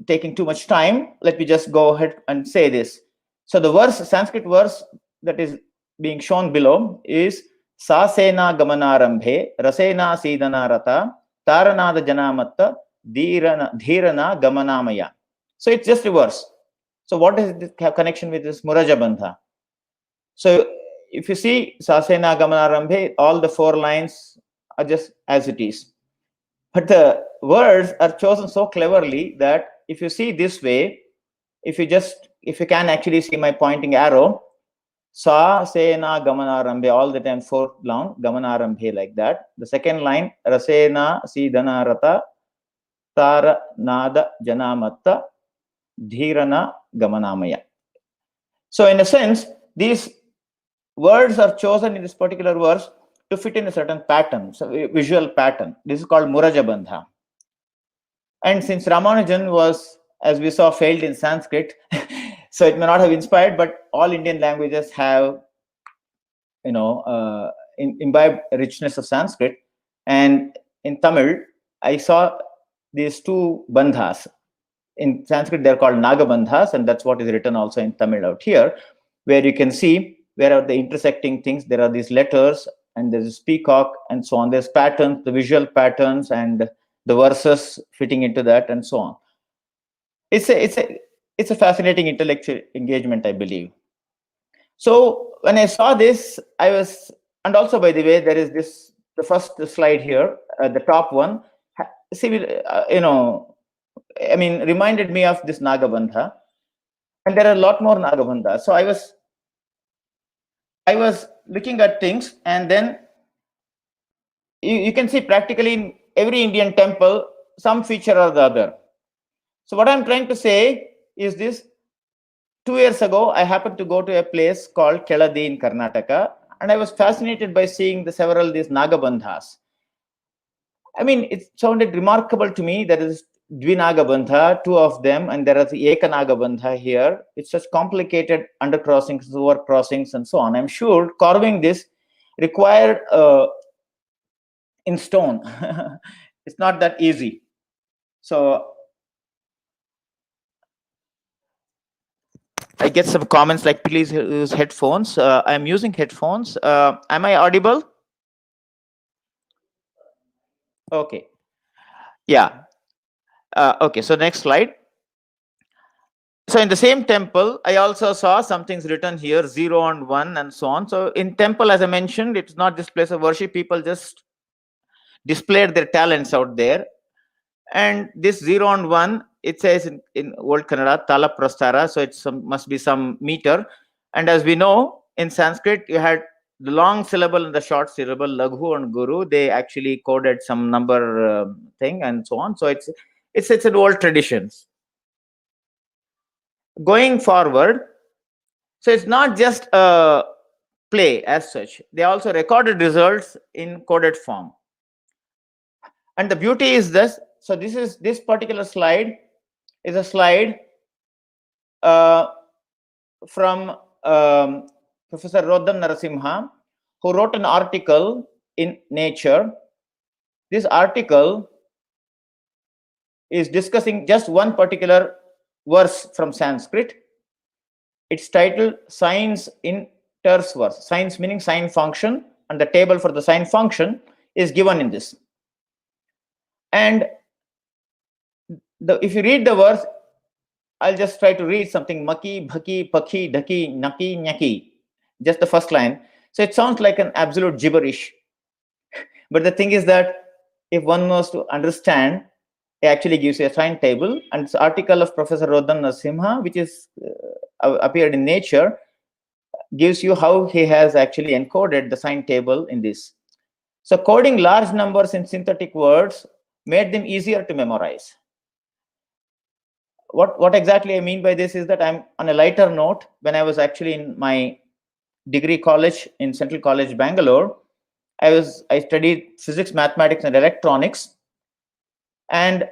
taking too much time, let me just go ahead and say this. So the verse, Sanskrit verse that is being shown below is Sasena Gamanarambhe Rasena Sidanarata Taranada Janamatta Dhirana Gamanamaya. So it's just a verse. So what does it have connection with this Muraja Bandha? So if you see Sasena Gamanarambhe, all the 4 lines are just as it is. But the words are chosen so cleverly that if you see this way, if you can actually see my pointing arrow, Sasena Gamanarambhe, all the time 4 long, Gamanarambhe, like that. The second line, Rasena Sidanarata Tara Nada Janamatta Dhirana Gamanamaya. So in a sense, these words are chosen in this particular verse to fit in a certain pattern, so a visual pattern. This is called Muraja Bandha. And since Ramanujan was, as we saw, failed in Sanskrit, so it may not have inspired, but all Indian languages have, imbibed richness of Sanskrit. And in Tamil, I saw these 2 bandhas. In Sanskrit, they're called Naga Bandhas, and that's what is written also in Tamil out here, where you can see where are the intersecting things. There are these letters, and there's a peacock, and so on. There's patterns, the visual patterns, and the verses fitting into that, and so on. It's a fascinating intellectual engagement, I believe. So when I saw this, and also, by the way, there is this, the first slide here, the top one, reminded me of this Naga Bandha, and there are a lot more Naga Bandhas. So I was looking at things, and then you can see practically in every Indian temple, some feature or the other. So what I'm trying to say is this: 2 years ago, I happened to go to a place called Keladi in Karnataka, and I was fascinated by seeing these Naga Bandhas. I mean, it sounded remarkable to me. There is Dvinaga Bandha, 2 of them, and there is the Ekanaga Bandha here. It's such complicated undercrossings, over crossings, and so on. I'm sure carving this required in stone. It's not that easy. So I get some comments like, please use headphones. I'm using headphones. Am I audible? Okay. Yeah. Okay, so next slide. So in the same temple, I also saw some things written here, 0 and 1 and so on. So in temple, as I mentioned, it's not just place of worship. People just displayed their talents out there. And this 0 and 1, it says in Old Kannada, Tala Prastara. So it must be some meter. And as we know, in Sanskrit, you had the long syllable and the short syllable, Laghu and Guru. They actually coded some number thing and so on. So it's an old tradition. Going forward, So it's not just a play as such. They also recorded results in coded form. And the beauty is this. So this particular slide is a slide from Professor Rodhan Narasimha, who wrote an article in Nature. This article is discussing just one particular verse from Sanskrit. It's titled Signs in Terse Verse. Signs meaning sign function, and the table for the sign function is given in this. And if you read the verse, I'll just try to read something: maki, bhaki, pakhi, dhaki, naki, nyaki. Just the first line. So it sounds like an absolute gibberish. But the thing is that if one wants to understand, it actually gives you a sign table. And this article of Professor Rodhan Narasimha, which is appeared in Nature, gives you how he has actually encoded the sign table in this. So coding large numbers in synthetic words made them easier to memorize. What exactly I mean by this is that I'm on a lighter note. When I was actually in my degree college in Central College, Bangalore, I studied physics, mathematics, and electronics. And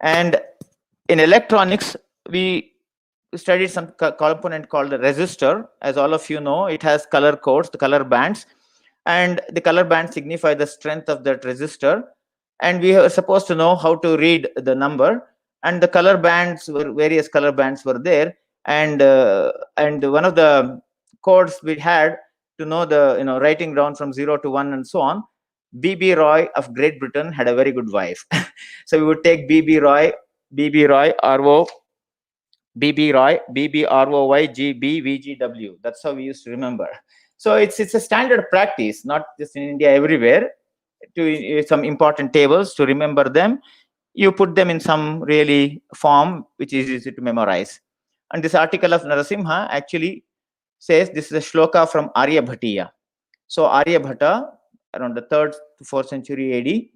in electronics, we studied some component called the resistor. As all of you know, it has color codes, the color bands, and the color bands signify the strength of that resistor. And we were supposed to know how to read the number, and the color bands were various color bands were there, and one of the codes we had to know the writing down from 0 to 1 and so on. B.B. Roy of Great Britain had a very good wife. So we would take B.B. Roy, R.O., B.B. Roy, B.B. R.O.Y, G.B. V.G.W. That's how we used to remember. So it's a standard practice, not just in India, everywhere, to some important tables to remember them. You put them in some really form which is easy to memorize. And this article of Narasimha actually says this is a shloka from Aryabhatiya. So Aryabhata, around the 3rd to 4th century AD.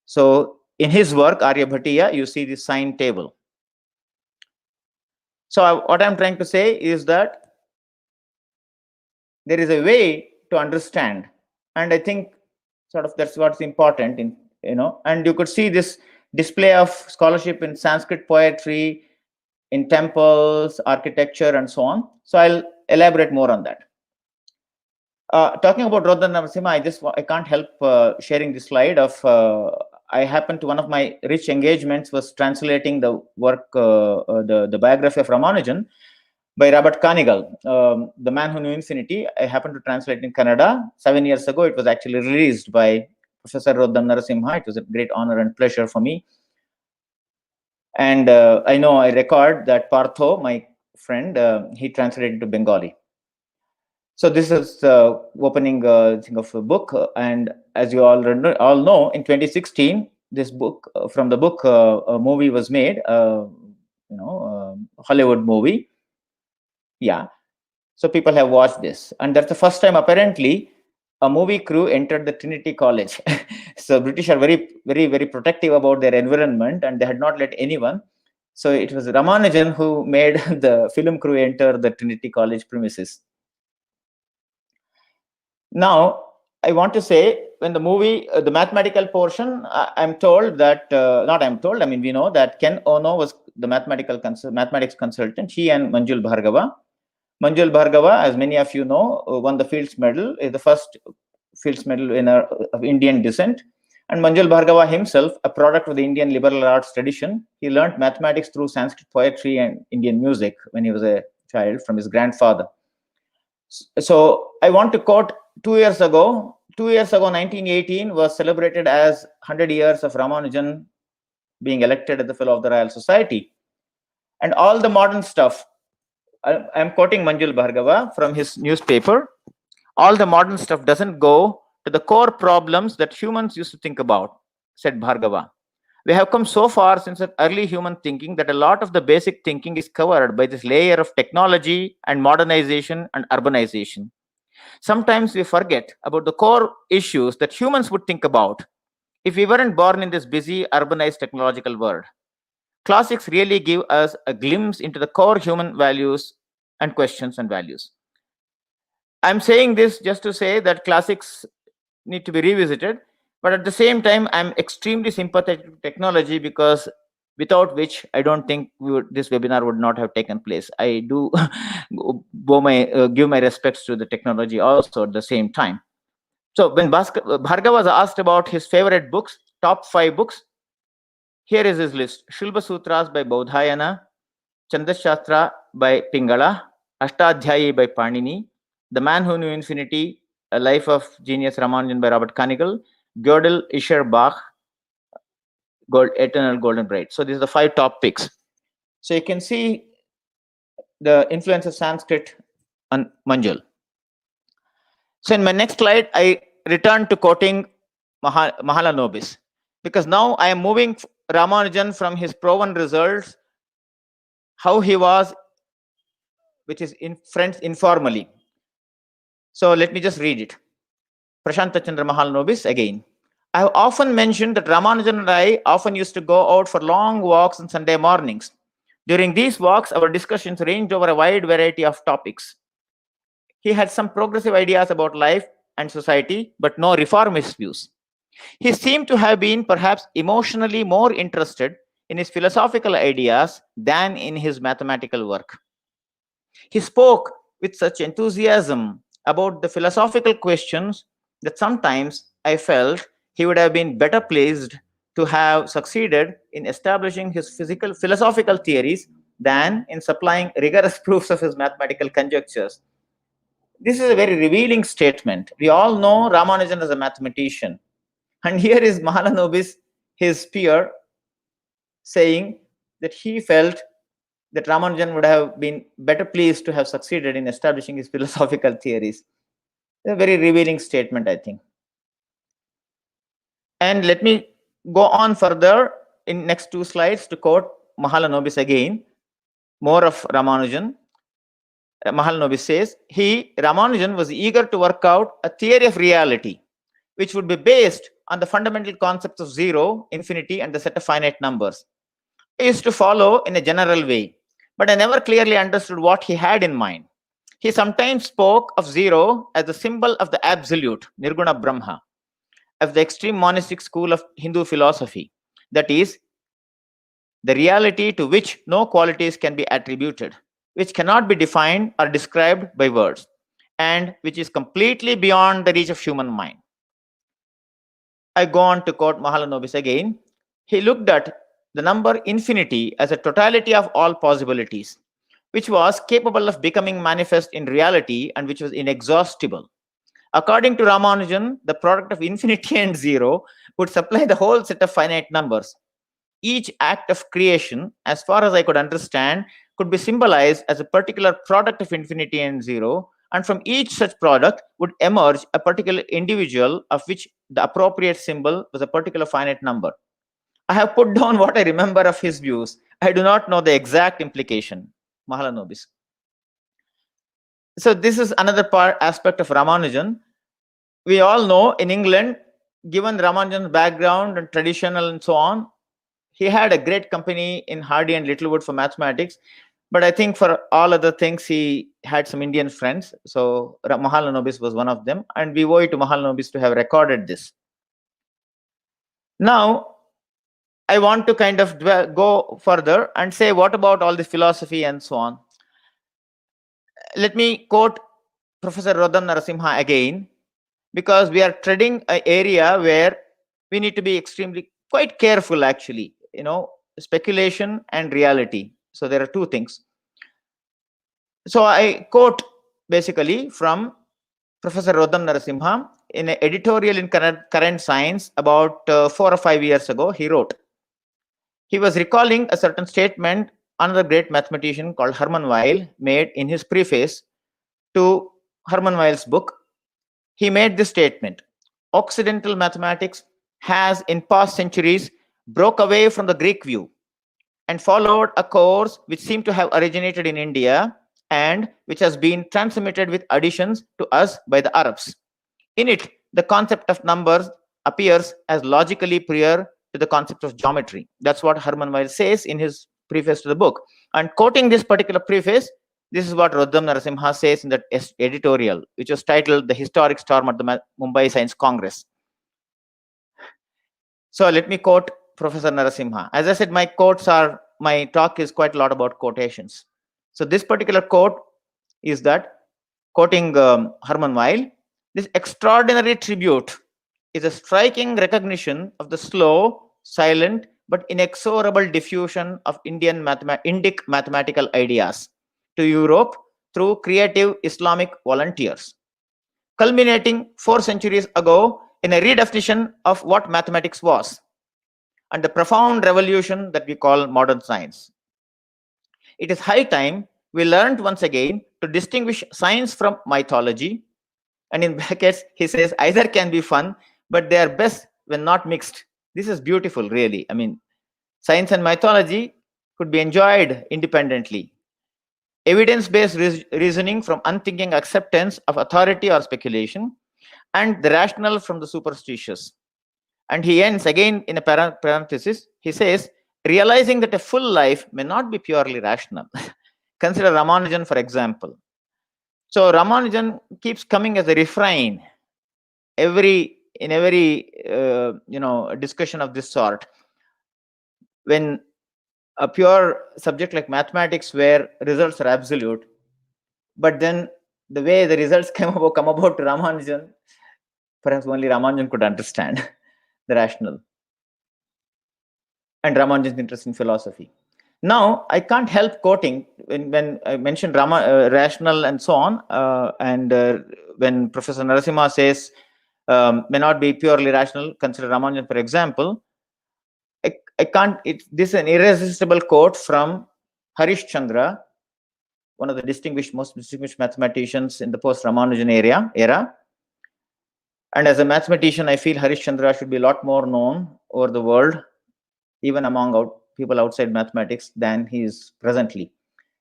So in his work, Aryabhatiya, you see this sign table. So what I'm trying to say is that there is a way to understand, and I think sort of that's what's important in, and you could see this display of scholarship in Sanskrit poetry, in temples, architecture, and so on. So I'll elaborate more on that. Talking about Rodhan Narasimha, I can't help sharing this slide of I happened to, one of my rich engagements was translating the work, the biography of Ramanujan by Robert Carnegie, The Man Who Knew Infinity. I happened to translate in Kannada. 7 years ago, it was actually released by Professor Rodhan Narasimha. It was a great honor and pleasure for me. And I record that Partho, my friend, he translated into Bengali. So this is opening thing of a book, and as you all know, in 2016, this book from the book a movie was made, Hollywood movie. Yeah, so people have watched this, and that's the first time apparently a movie crew entered the Trinity College. So British are very, very, very protective about their environment, and they had not let anyone. So it was Ramanujan who made the film crew enter the Trinity College premises. Now, I want to say, when the movie, the mathematical portion, I'm told that, we know that Ken Ono was the mathematics consultant, he and Manjul Bhargava. Manjul Bhargava, as many of you know, won the Fields Medal, is the first Fields Medal winner of Indian descent. And Manjul Bhargava himself, a product of the Indian liberal arts tradition, he learned mathematics through Sanskrit poetry and Indian music when he was a child from his grandfather. So I want to quote 2 years ago, 1918 was celebrated as 100 years of Ramanujan being elected as the Fellow of the Royal Society. And all the modern stuff, I'm quoting Manjul Bhargava from his newspaper, all the modern stuff doesn't go to the core problems that humans used to think about, said Bhargava. We have come so far since early human thinking that a lot of the basic thinking is covered by this layer of technology and modernization and urbanization. Sometimes we forget about the core issues that humans would think about if we weren't born in this busy, urbanized technological world. Classics really give us a glimpse into the core human values and questions and values. I'm saying this just to say that classics need to be revisited, but at the same time, I'm extremely sympathetic to technology, because without which I don't think this webinar would not have taken place. I do give my respects to the technology also at the same time. So when Bhargav was asked about his favorite books, top 5 books, here is his list: Shilpa Sutras by Bodhayana, Chandashastra by Pingala, Ashtadhyayi by Panini, The Man Who Knew Infinity, A Life of Genius Ramanujan by Robert Carnegie, Gödel, Isher, Bach, Eternal Golden Bride. So these are the 5 top picks. So you can see the influence of Sanskrit on Manjul. So in my next slide, I return to quoting Mahalanobis, because now I am moving Ramanujan from his proven results, how he was, which is in friends informally. So let me just read it. Prashanta Chandra Mahalanobis again. I have often mentioned that Ramanujan and I often used to go out for long walks on Sunday mornings. During these walks, our discussions ranged over a wide variety of topics. He had some progressive ideas about life and society, but no reformist views. He seemed to have been perhaps emotionally more interested in his philosophical ideas than in his mathematical work. He spoke with such enthusiasm about the philosophical questions that sometimes I felt he would have been better placed to have succeeded in establishing his philosophical theories than in supplying rigorous proofs of his mathematical conjectures. This is a very revealing statement. We all know Ramanujan as a mathematician. And here is Mahalanobis, his peer, saying that he felt that Ramanujan would have been better pleased to have succeeded in establishing his philosophical theories. A very revealing statement, I think. And let me go on further in next 2 slides to quote Mahalanobis again, more of Ramanujan. Mahalanobis says, Ramanujan was eager to work out a theory of reality, which would be based on the fundamental concepts of zero, infinity, and the set of finite numbers. I used to follow in a general way, but I never clearly understood what he had in mind. He sometimes spoke of zero as the symbol of the absolute, Nirguna Brahma, of the extreme monistic school of Hindu philosophy, that is, the reality to which no qualities can be attributed, which cannot be defined or described by words, and which is completely beyond the reach of human mind. I go on to quote Mahalanobis again. He looked at the number infinity as a totality of all possibilities, which was capable of becoming manifest in reality and which was inexhaustible. According to Ramanujan, the product of infinity and zero would supply the whole set of finite numbers. Each act of creation, as far as I could understand, could be symbolized as a particular product of infinity and zero, and from each such product would emerge a particular individual of which the appropriate symbol was a particular finite number. I have put down what I remember of his views. I do not know the exact implication. Mahalanobis. So this is another aspect of Ramanujan. We all know in England, given Ramanujan's background and traditional and so on, he had a great company in Hardy and Littlewood for mathematics. But I think for all other things, he had some Indian friends. So Mahalanobis was one of them. And we owe it to Mahalanobis to have recorded this. Now, I want to kind of go further and say, what about all this philosophy and so on? Let me quote Professor Rodam Narasimha again, because we are treading an area where we need to be quite careful, actually, speculation and reality. So there are 2 things. So I quote basically from Professor Rodam Narasimha in an editorial in Current Science about 4 or 5 years ago. He wrote, he was recalling a certain statement another great mathematician called Hermann Weyl made in his preface to Hermann Weyl's book. He made this statement: Occidental mathematics has in past centuries broke away from the Greek view and followed a course which seemed to have originated in India and which has been transmitted with additions to us by the Arabs. In it, the concept of numbers appears as logically prior to the concept of geometry. That's what Hermann Weyl says in his preface to the book. And quoting this particular preface, This is what Rodam Narasimha says in that editorial, which was titled "The Historic Storm at the Mumbai Science Congress." So let me quote Professor Narasimha. As I said, my talk is quite a lot about quotations. So this particular quote is that, quoting Herman Weil, this extraordinary tribute is a striking recognition of the slow, silent, but inexorable diffusion of Indic mathematical ideas to Europe through creative Islamic volunteers, culminating 4 centuries ago in a redefinition of what mathematics was, and the profound revolution that we call modern science. It is high time we learned once again to distinguish science from mythology, and in brackets he says either can be fun, but they are best when not mixed. This is beautiful, really. I mean, science and mythology could be enjoyed independently. Evidence-based reasoning from unthinking acceptance of authority or speculation, and the rational from the superstitious. And he ends again in a parenthesis. He says, realizing that a full life may not be purely rational. Consider Ramanujan, for example. So Ramanujan keeps coming as a refrain in every discussion of this sort. When a pure subject like mathematics, where results are absolute, but then the way the results come about to Ramanujan, perhaps only Ramanujan could understand the rational, and Ramanujan's interest in philosophy. Now, I can't help quoting when I mentioned rational and so on, and when Professor Narasimha says may not be purely rational, consider Ramanujan, for example. I can't. This is an irresistible quote from Harish Chandra, one of the most distinguished mathematicians in the post-Ramanujan era. And as a mathematician, I feel Harish Chandra should be a lot more known over the world, even among people outside mathematics, than he is presently.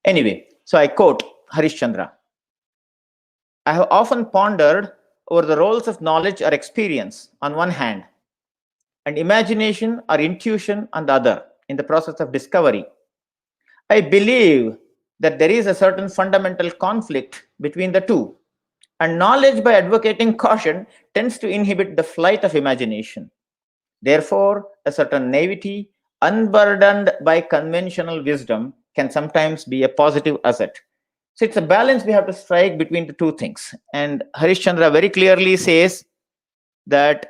Anyway, so I quote Harish Chandra. I have often pondered over the roles of knowledge or experience on one hand, and imagination or intuition on the other in the process of discovery. I believe that there is a certain fundamental conflict between the two, and knowledge, by advocating caution, tends to inhibit the flight of imagination. Therefore, a certain naivety, unburdened by conventional wisdom, can sometimes be a positive asset. So it's a balance we have to strike between the two things. And Harish Chandra very clearly says that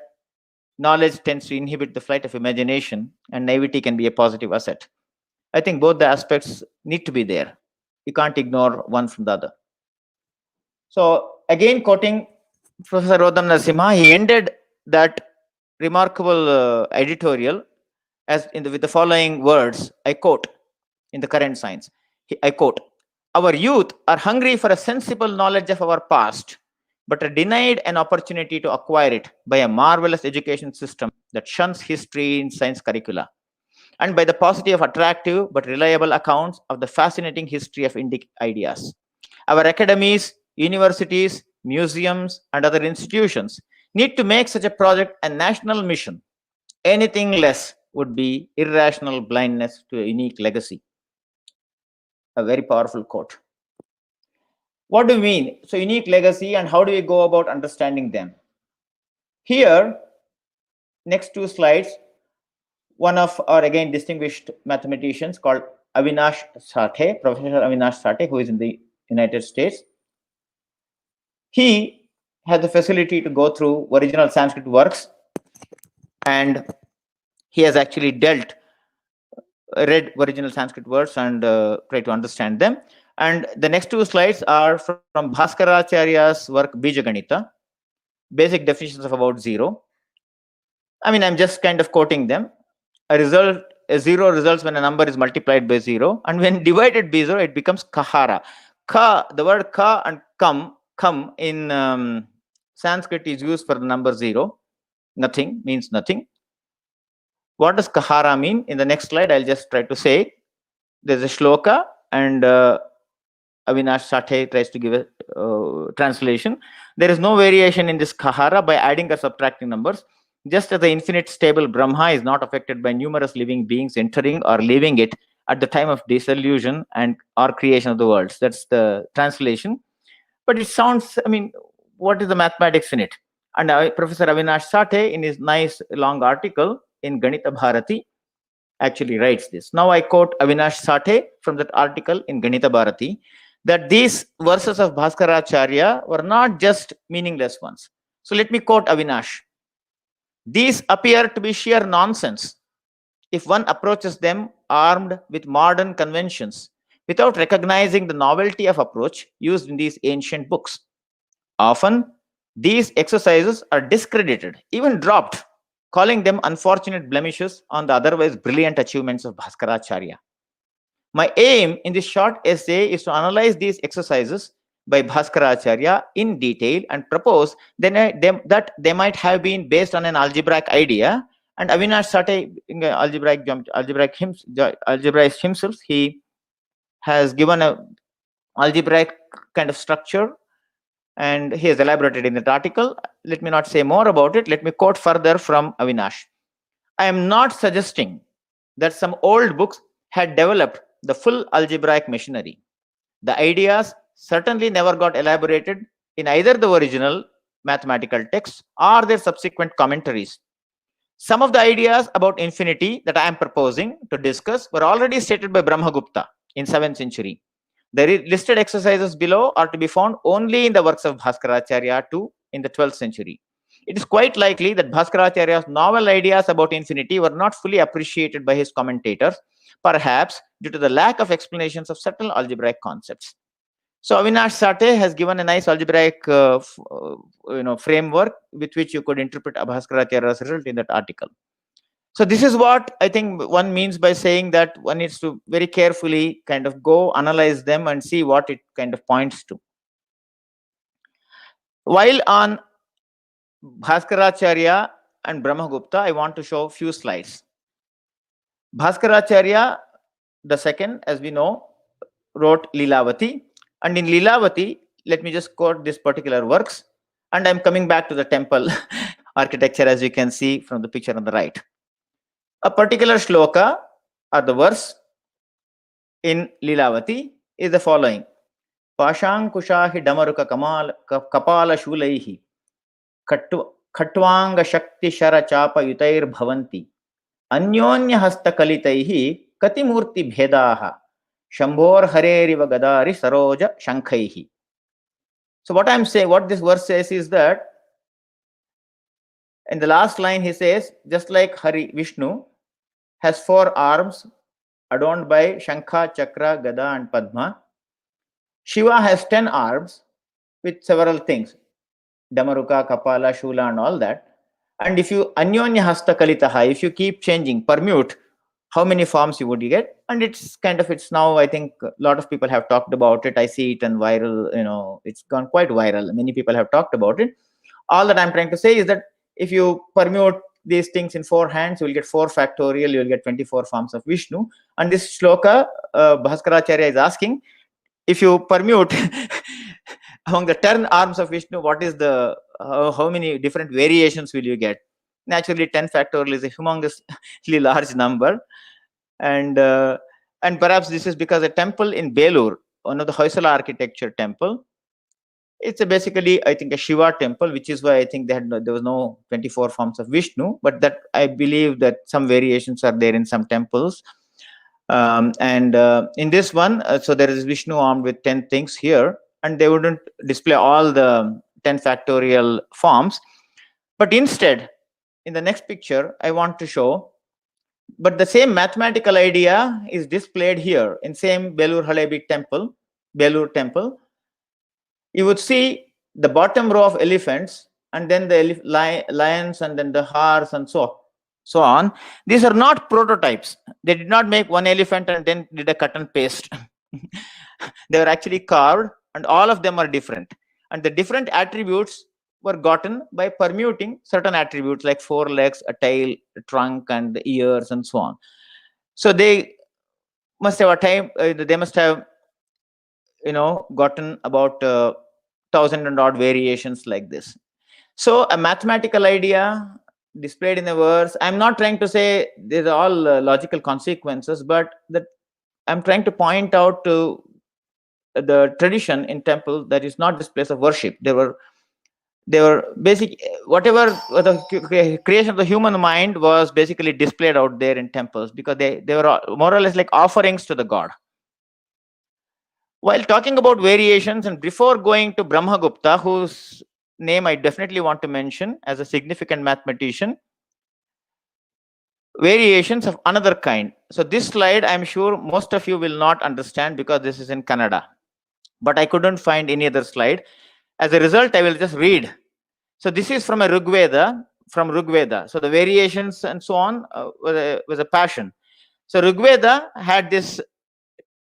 knowledge tends to inhibit the flight of imagination, and naivety can be a positive asset. I think both the aspects need to be there. You can't ignore one from the other. So again, quoting Professor Rodam Narasimha, he ended that remarkable editorial with the following words. I quote, in the current science, I quote, our youth are hungry for a sensible knowledge of our past, but are denied an opportunity to acquire it by a marvelous education system that shuns history in science curricula, and by the paucity of attractive but reliable accounts of the fascinating history of Indic ideas. Our academies, universities, museums, and other institutions need to make such a project a national mission. Anything less would be irrational blindness to a unique legacy. A very powerful quote. What do you mean? So unique legacy, and how do we go about understanding them? Here, next 2 slides, one of our again distinguished mathematicians called Avinash Sathe, Professor Avinash Sathe, who is in the United States. He had the facility to go through original Sanskrit works, and he has actually read original Sanskrit words and tried to understand them. And the next 2 slides are from Bhaskaracharya's work Bijaganita, basic definitions of about zero. I mean, I'm just kind of quoting them. A zero results when a number is multiplied by 0, and when divided by 0, it becomes kahara. The word ka and kam in Sanskrit is used for the number 0. Nothing means nothing. What does kahara mean? In the next slide, I'll just try to say. There's a shloka, and Avinash Sathe tries to give a translation. There is no variation in this kahara by adding or subtracting numbers. Just as the infinite stable Brahma is not affected by numerous living beings entering or leaving it at the time of dissolution and or creation of the worlds. That's the translation. But it sounds, I mean, what is the mathematics in it? And Professor Avinash Sathe, in his nice long article in Ganita Bharati, actually writes this. Now I quote Avinash Sathe from that article in Ganita Bharati, that these verses of Bhaskaracharya were not just meaningless ones. So let me quote Avinash. These appear to be sheer nonsense if one approaches them armed with modern conventions without recognizing the novelty of approach used in these ancient books. Often, these exercises are discredited, even dropped, calling them unfortunate blemishes on the otherwise brilliant achievements of Bhaskaracharya. My aim in this short essay is to analyze these exercises by Bhaskaracharya in detail and propose that they might have been based on an algebraic idea. And Avinash Sathe, algebraist himself, he has given a algebraic kind of structure, and he has elaborated in that article. Let me not say more about it. Let me quote further from Avinash. I am not suggesting that some old books had developed the full algebraic machinery. The ideas certainly never got elaborated in either the original mathematical texts or their subsequent commentaries. Some of the ideas about infinity that I am proposing to discuss were already stated by Brahmagupta in 7th century. The listed exercises below are to be found only in the works of Bhaskaracharya too in the 12th century. It is quite likely that Bhaskaracharya's novel ideas about infinity were not fully appreciated by his commentators, perhaps due to the lack of explanations of subtle algebraic concepts. So Avinash Sathe has given a nice algebraic framework with which you could interpret Bhaskaracharya's result in that article. So this is what I think one means by saying that one needs to very carefully kind of go analyze them and see what it kind of points to. While on Bhaskaracharya and Brahmagupta, I want to show a few slides. Bhaskaracharya the second, as we know, wrote Lilavati, and in Lilavati, let me just quote this particular works, and I'm coming back to the temple architecture, as you can see from the picture on the right. A particular shloka or the verse in Lilavati is the following: Pashankushahi damaruka kapala shulaihi khatwanga shakti shara chapa yutair bhavanti anyonya hasta kalitaihi katimurti bhedaha shambhor hareriva gadari saroja shankaihi. So what I'm saying, what this verse says is that in the last line he says, just like Vishnu has 4 arms adorned by Shankha, Chakra, Gada and Padma, Shiva has 10 arms with several things, Damaruka, Kapala, Shula and all that. And if you Anyonya Hasta Kalitaha, if you keep changing, permute, how many forms you would get? And it's now, I think a lot of people have talked about it. I see it and viral, it's gone quite viral. Many people have talked about it. All that I'm trying to say is that if you permute these things in 4 hands, you will get 4 factorial, you will get 24 forms of Vishnu. And this shloka, Bhaskaracharya is asking, if you permute among the 10 arms of Vishnu, what is the, how many different variations will you get? Naturally, 10 factorial is a humongously large number. And perhaps this is because a temple in Belur, one of the Hoysala architecture temple, it's basically, I think, a Shiva temple, which is why I think there was no 24 forms of Vishnu, but that I believe that some variations are there in some temples. In this one, so there is Vishnu armed with 10 things here, and they wouldn't display all the 10 factorial forms. But instead, in the next picture, I want to show, but the same mathematical idea is displayed here in same Belur Halebik temple, Belur temple. You would see the bottom row of elephants, and then the lions, and then the horse, and so on. These are not prototypes. They did not make one elephant and then did a cut and paste. They were actually carved, and all of them are different. And the different attributes were gotten by permuting certain attributes like 4 legs, a tail, a trunk, and the ears, and so on. So they must have gotten about 1,000 and odd variations like this. So a mathematical idea displayed in a verse. I'm not trying to say these are all logical consequences, but that I'm trying to point out to the tradition in temple that is not this place of worship. They were basic, whatever the creation of the human mind was basically displayed out there in temples, because they were more or less like offerings to the god. While talking about variations, and before going to Brahmagupta, whose name I definitely want to mention as a significant mathematician, variations of another kind. So this slide, I'm sure most of you will not understand because this is in Kannada, but I couldn't find any other slide. As a result, I will just read. So this is from a from Rigveda. So the variations and so on was a passion. So Rigveda had this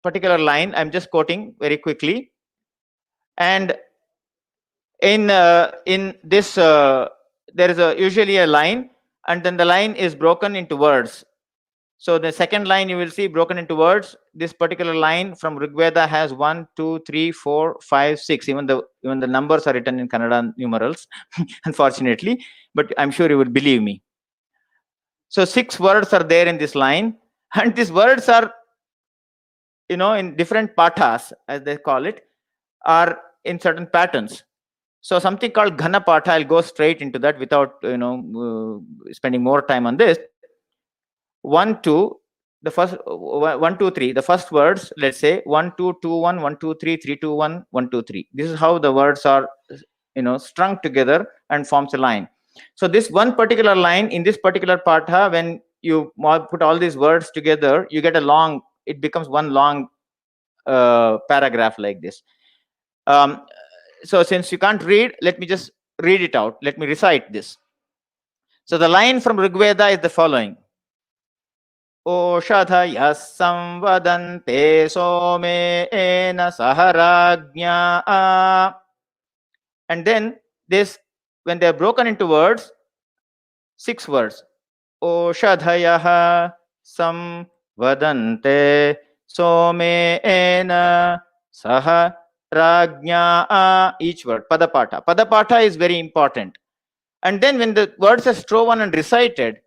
particular line. I'm just quoting very quickly. And in this, there is usually a line, and then the line is broken into words. So the second line you will see broken into words. This particular line from Rigveda has 1, 2, 3, 4, 5, 6. Even the numbers are written in Kannada numerals, unfortunately, but I'm sure you will believe me. So 6 words are there in this line, and these words are, in different pathas, as they call it, are in certain patterns. So something called Ghana Patha, I'll go straight into that without spending more time on this. 1, 2, the first 1, 2, 3. The first words, let's say 1, 2, 2, 1, 1, 2, 3, 3, 2, 1, 1, 2, 3. This is how the words are, strung together and forms a line. So this one particular line in this particular patha, when you put all these words together, you get it becomes one long paragraph like this. So since you can't read, let me just read it out. Let me recite this. So the line from Rigveda is the following. Oshadhaya samvadante somena saharagnya. And then this, when they are broken into words, 6 words. Oshadhaya samvadante somena saharagnya. Each word, padapatha. Padapatha is very important. And then when the words are stroven and recited,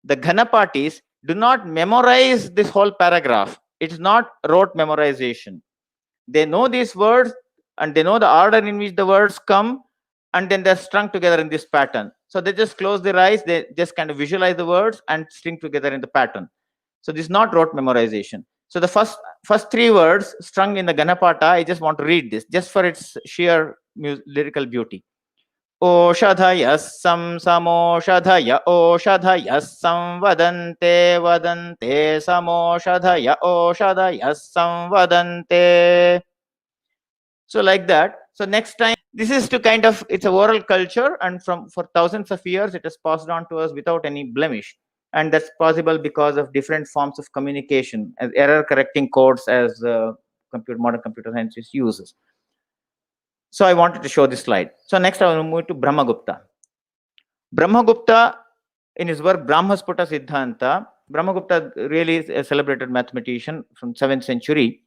the Ghanapatis do not memorize this whole paragraph. It's not rote memorization. They know these words and they know the order in which the words come, and then they're strung together in this pattern. So they just close their eyes, they just kind of visualize the words and string together in the pattern. So this is not rote memorization. So the first 3 words strung in the Ganapata, I just want to read this just for its sheer lyrical beauty. Oshadhayasam samoshadhaya oshadhayasam vadante vadante samoshadhaya oshadhayasam vadante. So like that. So next time, this is to kind of, it's a oral culture, and for thousands of years it has passed on to us without any blemish, and that's possible because of different forms of communication as error correcting codes as modern computer science uses. So I wanted to show this slide. So next I will move to Brahmagupta. Brahmagupta, in his work Brahmasputa Siddhanta, Brahmagupta really is a celebrated mathematician from 7th century.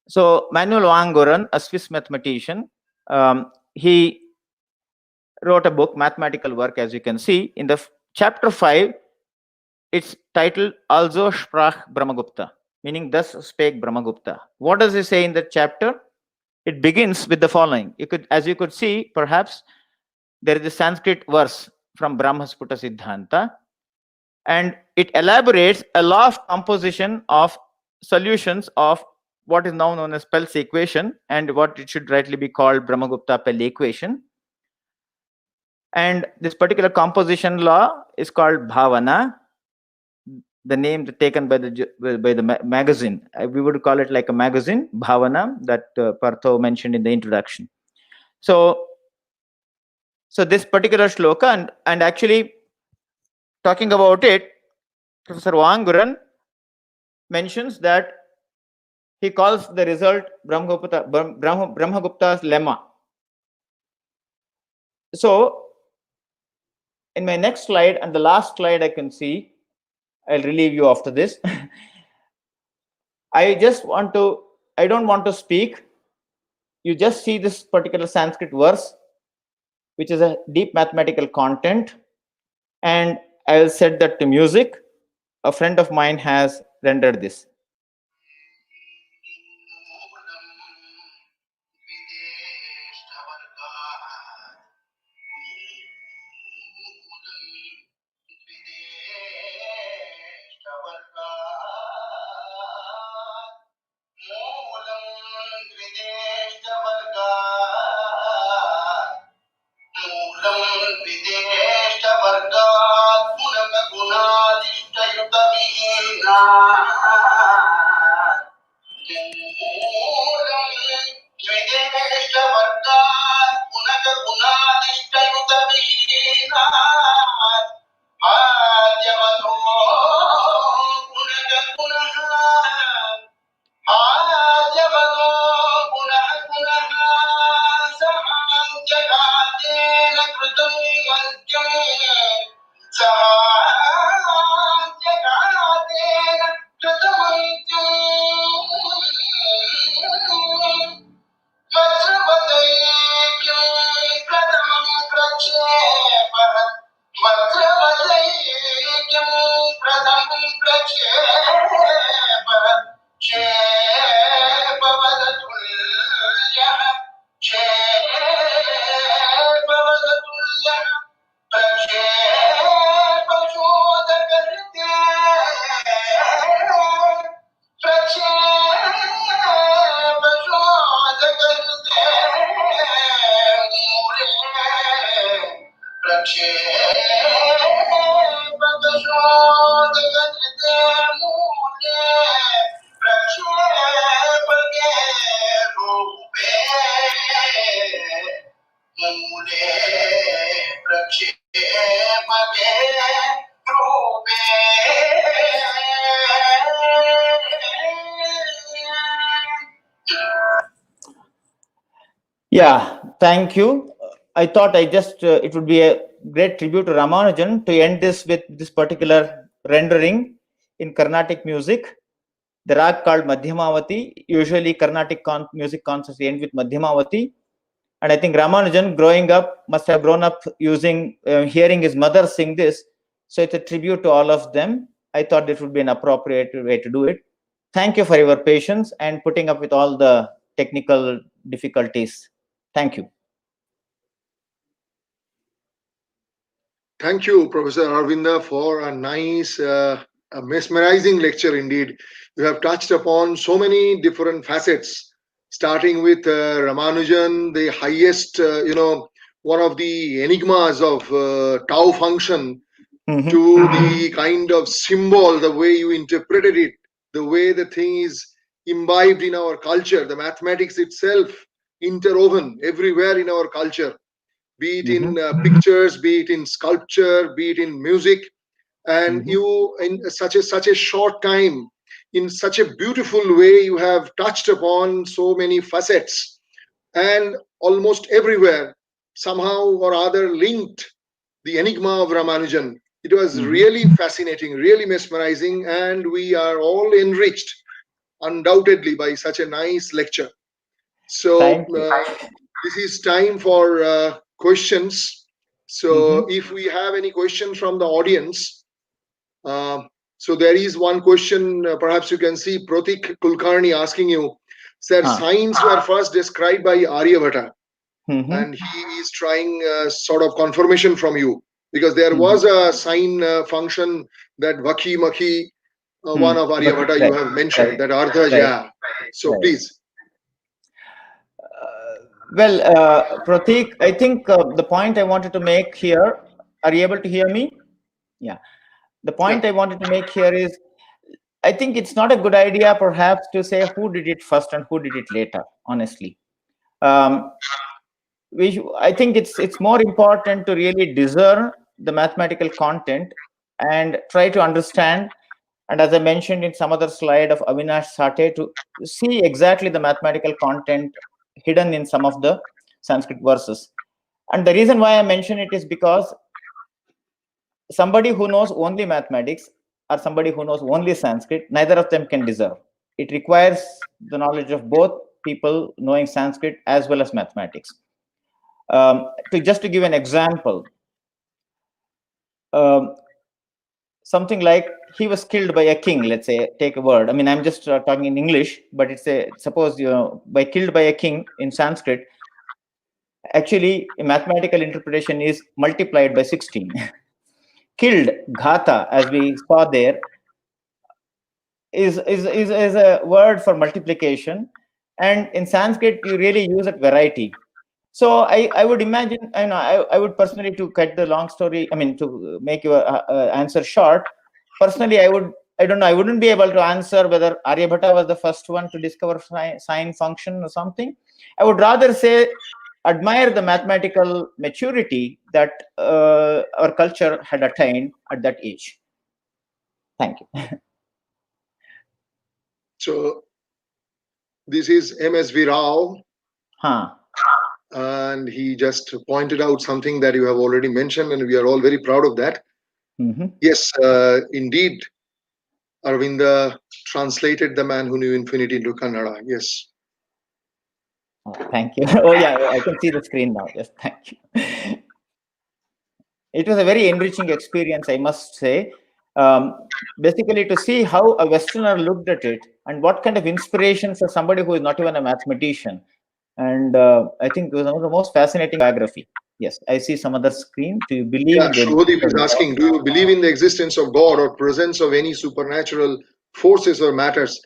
So Manuel Wanguren, a Swiss mathematician, he wrote a book, mathematical work, as you can see. In the chapter 5, it's titled Also sprach Brahmagupta, meaning thus spake Brahmagupta. What does he say in that chapter? It begins with the following. As you could see, perhaps, there is a Sanskrit verse from Brahmasputa Siddhanta, and it elaborates a law of composition of solutions of what is now known as Pell's equation, and what it should rightly be called Brahmagupta-Pell equation. And this particular composition law is called Bhavana, the name taken by the magazine. We would call it like a magazine, Bhavana, that Partho mentioned in the introduction. So this particular shloka, and actually talking about it, Professor Wanguren mentions that he calls the result Brahmagupta's lemma. So in my next slide, and the last slide I can see, I'll relieve you after this. I don't want to speak. You just see this particular Sanskrit verse, which is a deep mathematical content, and I will set that to music. A friend of mine has rendered this. Yeah, thank you. I thought it would be a great tribute to Ramanujan to end this with this particular rendering in Carnatic music. The rag called Madhyamavati. Usually Carnatic music concerts end with Madhyamavati. And I think Ramanujan growing up must have grown up using, hearing his mother sing this. So it's a tribute to all of them. I thought this would be an appropriate way to do it. Thank you for your patience and putting up with all the technical difficulties. Thank you. Thank you, Professor Aravinda, for a nice, a mesmerizing lecture indeed. You have touched upon so many different facets, starting with Ramanujan, the highest, one of the enigmas of tau function, to the kind of symbol, the way you interpreted it, the way the thing is imbibed in our culture, the mathematics itself interwoven everywhere in our culture, be it in pictures, be it in sculpture, be it in music. And you, in such a short time, in such a beautiful way, you have touched upon so many facets, and almost everywhere somehow or other linked the enigma of Ramanujan. It was really fascinating, really mesmerizing, and we are all enriched undoubtedly by such a nice lecture. So this is time for questions. So if we have any questions from the audience, so there is one question, perhaps you can see Pratik Kulkarni asking you, sir, signs were first described by Aryabhata, and he is trying sort of confirmation from you, because there was a sign function that Vakhi Makhi, one of Aryabhata you have mentioned, that Ardha, yeah. So please. Well, Pratik, I think the point I wanted to make here, are you able to hear me? Yeah. The point I wanted to make here is, I think it's not a good idea perhaps to say who did it first and who did it later, honestly. I think it's more important to really discern the mathematical content and try to understand, and as I mentioned in some other slide of Avinash Sate, to see exactly the mathematical content hidden in some of the Sanskrit verses. And the reason why I mention it is because somebody who knows only mathematics or somebody who knows only Sanskrit, neither of them can deserve. It requires the knowledge of both people knowing Sanskrit as well as mathematics. Just to give an example, something like he was killed by a king, let's say, take a word. I mean, I'm just talking in English, but suppose, by killed by a king in Sanskrit, actually a mathematical interpretation is multiplied by 16. Killed, ghata, as we saw there, is a word for multiplication, and in Sanskrit you really use it variety. So I would imagine, I would personally, to cut the long story, I mean, to make your answer short, personally I would I don't know, I wouldn't be able to answer whether Aryabhatta was the first one to discover sine function or something. I would rather say admire the mathematical maturity that our culture had attained at that age. Thank you. So this is M.S.V. Rao. Huh. And he just pointed out something that you have already mentioned, and we are all very proud of that. Yes, indeed, Aravinda translated The Man Who Knew Infinity into Kannada. Yes. Oh, thank you. Oh yeah, I can see the screen now. Yes, thank you. It was a very enriching experience, I must say. Basically, to see how a Westerner looked at it and what kind of inspiration for somebody who is not even a mathematician. And I think it was one of the most fascinating biography. Yes, I see some other screen. Do you believe? Yeah, Shubhadeep is asking, do you believe in the existence of God or presence of any supernatural forces or matters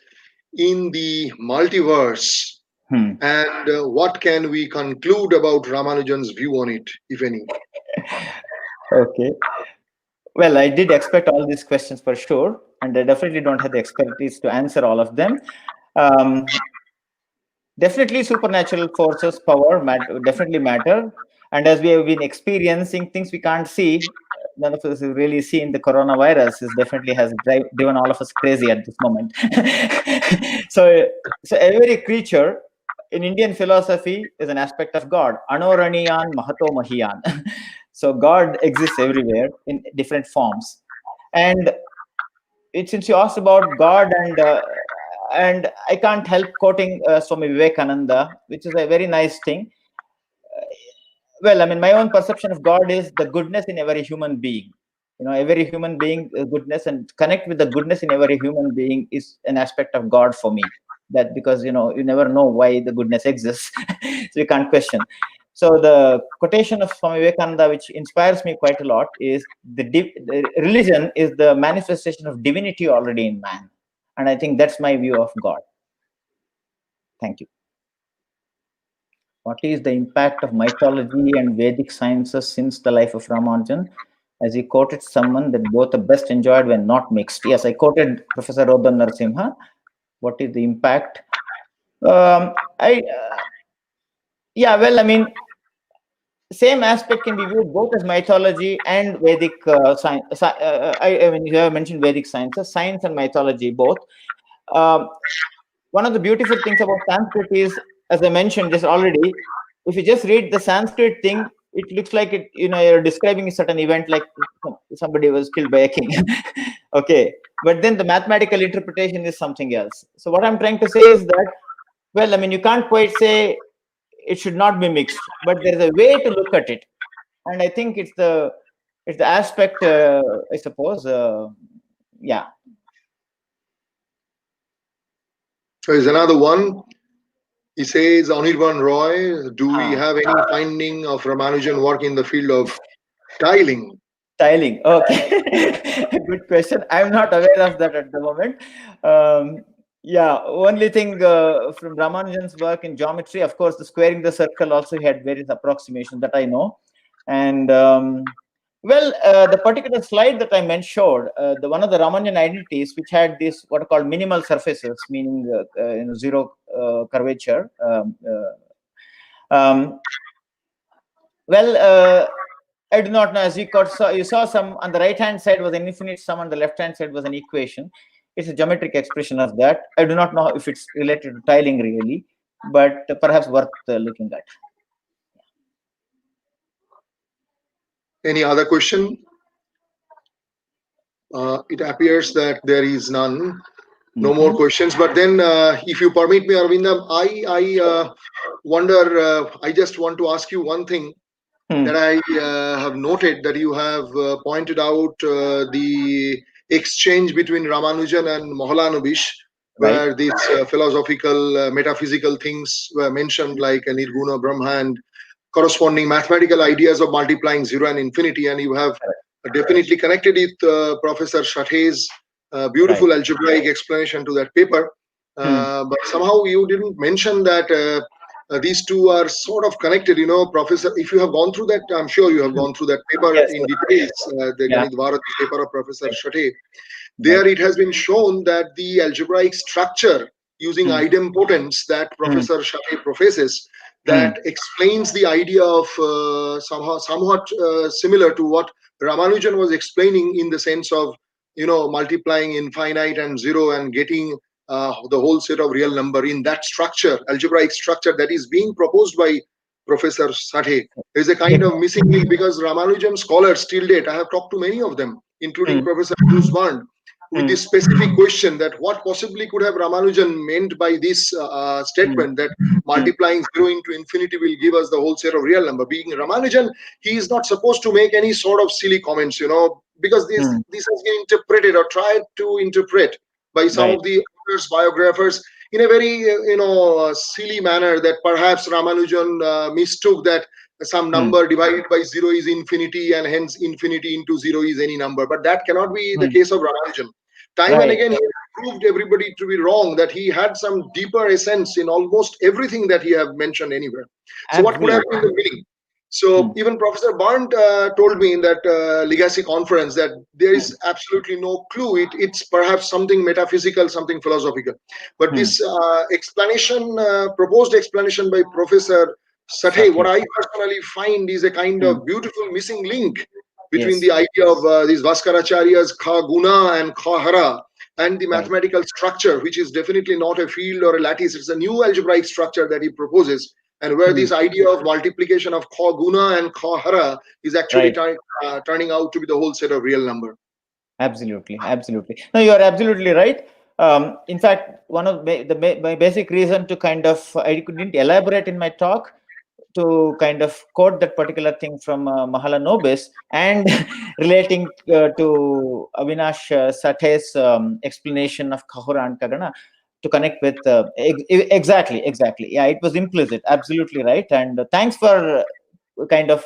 in the multiverse? And what can we conclude about Ramanujan's view on it, if any? Okay. Well, I did expect all these questions for sure, and I definitely don't have the expertise to answer all of them. Definitely supernatural forces, power definitely matter. And as we have been experiencing things we can't see, none of us really seen the coronavirus is definitely has driven all of us crazy at this moment. So every creature in Indian philosophy is an aspect of God. Anoraniyan Mahato Mahiyan. So God exists everywhere in different forms. And since you asked about God, and I can't help quoting Swami Vivekananda, which is a very nice thing. Well, I mean, my own perception of God is the goodness in every human being. You know, every human being, goodness, and connect with the goodness in every human being is an aspect of God for me. That because, you know, you never know why the goodness exists. So you can't question. So the quotation of Swami Vivekananda, which inspires me quite a lot, is the religion is the manifestation of divinity already in man. And I think that's my view of God. Thank you. What is the impact of mythology and Vedic sciences since the life of Ramanujan? As he quoted someone that both are best enjoyed when not mixed. Yes, I quoted Professor Rodhan Narasimha. What is the impact? Yeah, well, I mean, same aspect can be viewed both as mythology and Vedic science. I mean, you have mentioned Vedic sciences, science and mythology both. One of the beautiful things about Sanskrit is, as I mentioned just already, if you just read the Sanskrit thing, it looks like it, you know, you're describing a certain event like somebody was killed by a king. Okay, but then the mathematical interpretation is something else. So what I'm trying to say is that, well, I mean, you can't quite say it should not be mixed, but there is a way to look at it, and I think it's the aspect, I suppose. Yeah. So there's another one. He says, Anirban Roy, do we have any finding of Ramanujan work in the field of tiling? Tiling, okay. Good question. I'm not aware of that at the moment. Yeah, only thing from Ramanujan's work in geometry, of course, the squaring the circle also had various approximations that I know. And well, the particular slide that I mentioned, the one of the Ramanujan identities, which had this what are called minimal surfaces, meaning you know, zero curvature. Well, I do not know. As you saw some on the right hand side was an infinite sum, on the left hand side was an equation. It's a geometric expression of that. I do not know if it's related to tiling really, but perhaps worth looking at. Any other question? It appears that there is none. No more questions. But then, if you permit me, Aravinda, I wonder. I just want to ask you one thing that I have noted, that you have pointed out the exchange between Ramanujan and Mahalanobis, where these philosophical, metaphysical things were mentioned, like Nirguna Brahma and corresponding mathematical ideas of multiplying zero and infinity. And you have definitely connected it, Professor Shate's beautiful algebraic explanation to that paper. But somehow you didn't mention that these two are sort of connected. Professor, if you have gone through that, I'm sure you have gone through that paper Yes, in details, the yeah. Ganit Bharati paper of Professor Shate. There it has been shown that the algebraic structure using idempotence that Professor Shate professes, that explains the idea of somewhat similar to what Ramanujan was explaining, in the sense of multiplying infinite and zero and getting the whole set of real number in that structure, algebraic structure that is being proposed by Professor Sathe. There is a kind of missing link, because Ramanujan scholars till date, I have talked to many of them, including Professor Biswadip, with this specific question, that what possibly could have Ramanujan meant by this statement, that multiplying 0 into infinity will give us the whole set of real number. Being Ramanujan, he is not supposed to make any sort of silly comments, because this has been interpreted or tried to interpret by some of the authors, biographers, in a very silly manner, that perhaps Ramanujan mistook that some number divided by 0 is infinity, and hence infinity into 0 is any number. But that cannot be the case of Ramanujan. Time and again, he proved everybody to be wrong, that he had some deeper essence in almost everything that he have mentioned anywhere. So what could have been the meaning? So even Professor Barnt told me in that Legacy conference that there is absolutely no clue. It's perhaps something metaphysical, something philosophical. But this proposed explanation by Professor Sathe, what I personally find is a kind of beautiful missing link between the idea of these Vaskaracharya's Kha Guna and Kha Hara, and the mathematical structure, which is definitely not a field or a lattice. It's a new algebraic structure that he proposes, and where this idea of multiplication of Kha Guna and Kha Hara is actually turning out to be the whole set of real number. Absolutely. No, you are absolutely right. In fact, one of my basic reason to kind of, I couldn't elaborate in my talk, to kind of quote that particular thing from Mahalanobis, and relating to Avinash Sathe's explanation of Kahura and Kagana, to connect with exactly. Yeah, it was implicit. Absolutely right. And thanks for kind of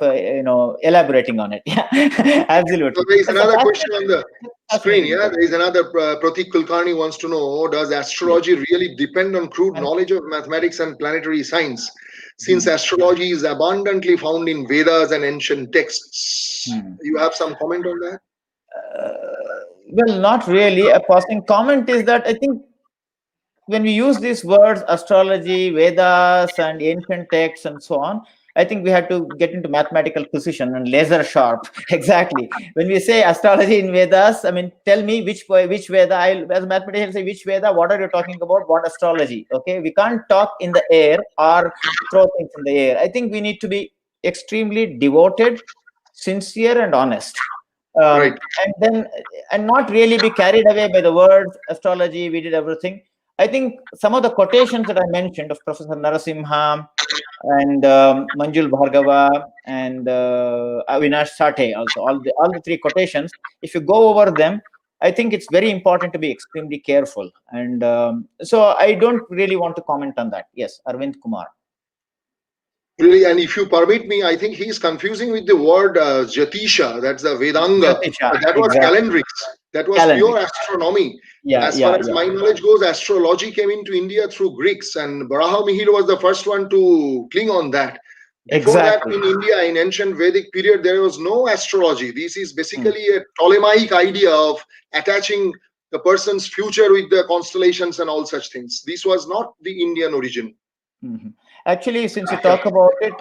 elaborating on it. Yeah, absolutely. So there is another question on the screen. Yeah, there is another. Pratik Kulkarni wants to know: does astrology really depend on crude knowledge of mathematics and planetary science, since astrology is abundantly found in Vedas and ancient texts? You have some comment on that? Well, not really. A passing comment is that I think when we use these words, astrology, Vedas, and ancient texts, and so on, I think we have to get into mathematical precision and laser sharp. Exactly. When we say astrology in Vedas, I mean, tell me which Veda. As a mathematician, say which Veda. What are you talking about? What astrology? Okay, we can't talk in the air or throw things in the air. I think we need to be extremely devoted, sincere, and honest. And not really be carried away by the words astrology. We did everything. I think some of the quotations that I mentioned of Professor Narasimha and Manjul Bhargava and Avinash Sathe, also all the three quotations, if you go over them, I think it's very important to be extremely careful. And so I don't really want to comment on that. Yes, Arvind Kumar. Really, and if you permit me, I think he's confusing with the word Jyotisha. That's the Vedanga. That was calendrics. That was pure astronomy. As far as my knowledge goes, astrology came into India through Greeks, and Baraha Mihir was the first one to cling on that. Before that, in India, in ancient Vedic period, there was no astrology. This is basically a Ptolemaic idea of attaching the person's future with the constellations and all such things. This was not the Indian origin. Actually, since you talk about it,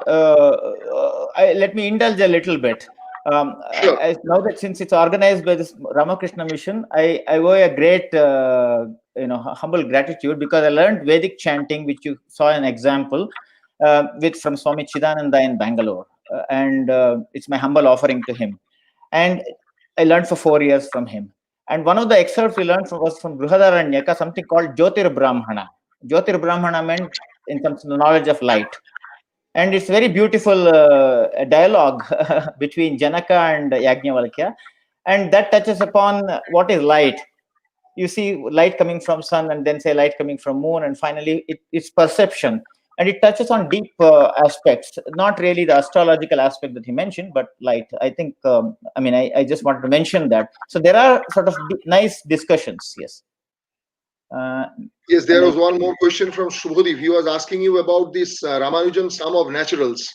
let me indulge a little bit. Now that since it's organized by this Ramakrishna Mission, I owe a great, humble gratitude, because I learned Vedic chanting, which you saw an example from Swami Chidananda in Bangalore, and it's my humble offering to him. And I learned for 4 years from him. And one of the excerpts we learned was from Brihadaranyaka, something called Jyotir Brahmana. Jyotir Brahmana meant in terms of the knowledge of light. And it's very beautiful dialogue between Janaka and Yajnavalkya. And that touches upon what is light. You see light coming from sun, and then say light coming from moon, and finally it's perception. And it touches on deep aspects, not really the astrological aspect that he mentioned, but light. I think, I just wanted to mention that. So there are sort of nice discussions, yes. Yes, there was one more question from Shubhodip. He was asking you about this Ramanujan sum of naturals.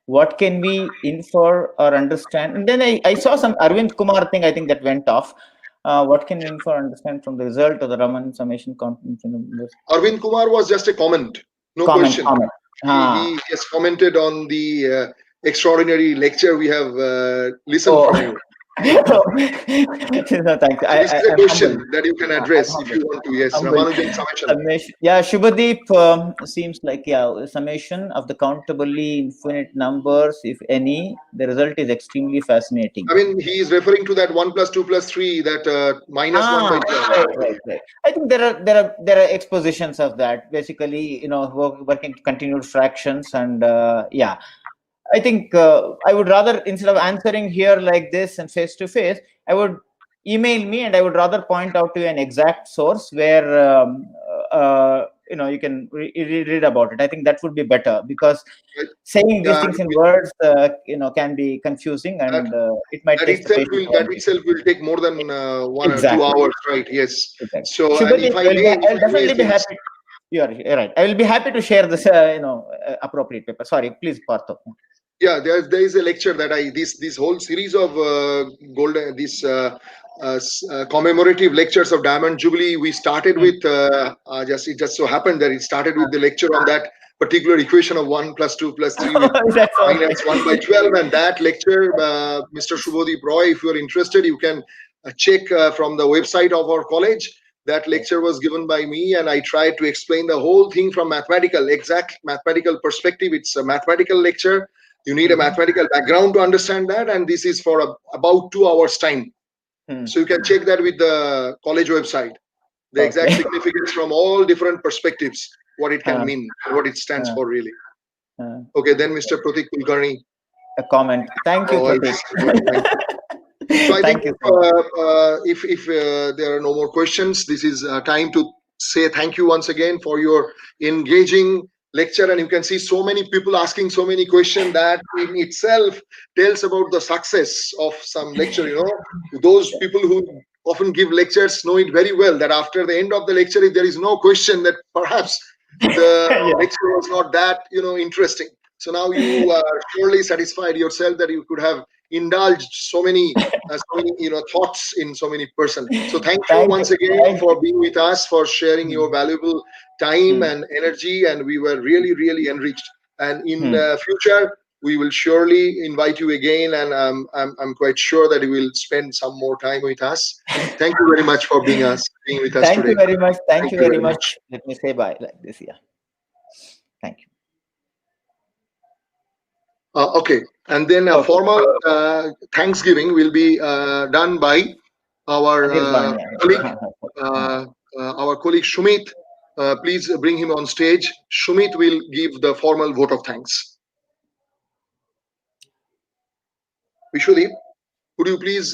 What can we infer or understand? And then I saw some Arvind Kumar thing, I think that went off. What can we infer or understand from the result of the Raman summation conference? Arvind Kumar was just a comment, no question. He just commented on the extraordinary lecture we have listened from you. No, thanks. This is a question that you can address if you want to. Yes, Ramanujan summation. Yeah, Shubhadeep seems like summation of the countably infinite numbers, if any. The result is extremely fascinating. I mean, he is referring to that 1 + 2 + 3, that minus 1 by 12. Right. I think there are expositions of that. Basically, working continued fractions and yeah. I think I would rather, instead of answering here like this and face to face, I would email me, and I would rather point out to you an exact source where you can read about it. I think that would be better, because saying these things in words can be confusing, and it might take that itself will take more than 1 or 2 hours, right? Yes. Exactly. So I'll definitely be happy. You're right. I will be happy to share this appropriate paper. Sorry, please, Partho. Yeah, there is a lecture that this whole series of commemorative lectures of Diamond Jubilee, we started with it just so happened that it started with the lecture on that particular equation of 1 + 2 + 3 with minus 1 by 12, and that lecture, Mr. Shubhodip Roy, if you are interested, you can check from the website of our college. That lecture was given by me, and I tried to explain the whole thing from exact mathematical perspective. It's a mathematical lecture. You need a mathematical background to understand that, and this is for about 2 hours time. So you can check that with the college website, the exact significance from all different perspectives, what it can mean, what it stands for really. Okay, then Mr. Pratik Kulkarni. A comment. Thank you, Pratik. So I think if there are no more questions, this is time to say thank you once again for your engaging lecture, and you can see so many people asking so many questions. That in itself tells about the success of some lecture. Those people who often give lectures know it very well that after the end of the lecture, if there is no question, that perhaps the lecture was not that interesting. So now you are surely satisfied yourself that you could have indulged so many thoughts in so many persons. So thank you once again for being with us, for sharing your valuable time and energy, and we were really, really enriched. And in the future, we will surely invite you again, and I'm quite sure that you will spend some more time with us. Thank you very much for being with us today. Thank you very much. Thank you very much. Let me say bye like this. Yeah. Thank you. Okay, and then a formal Thanksgiving will be done by our colleague Shumit. Please bring him on stage. Shumit will give the formal vote of thanks. Biswadip, could you please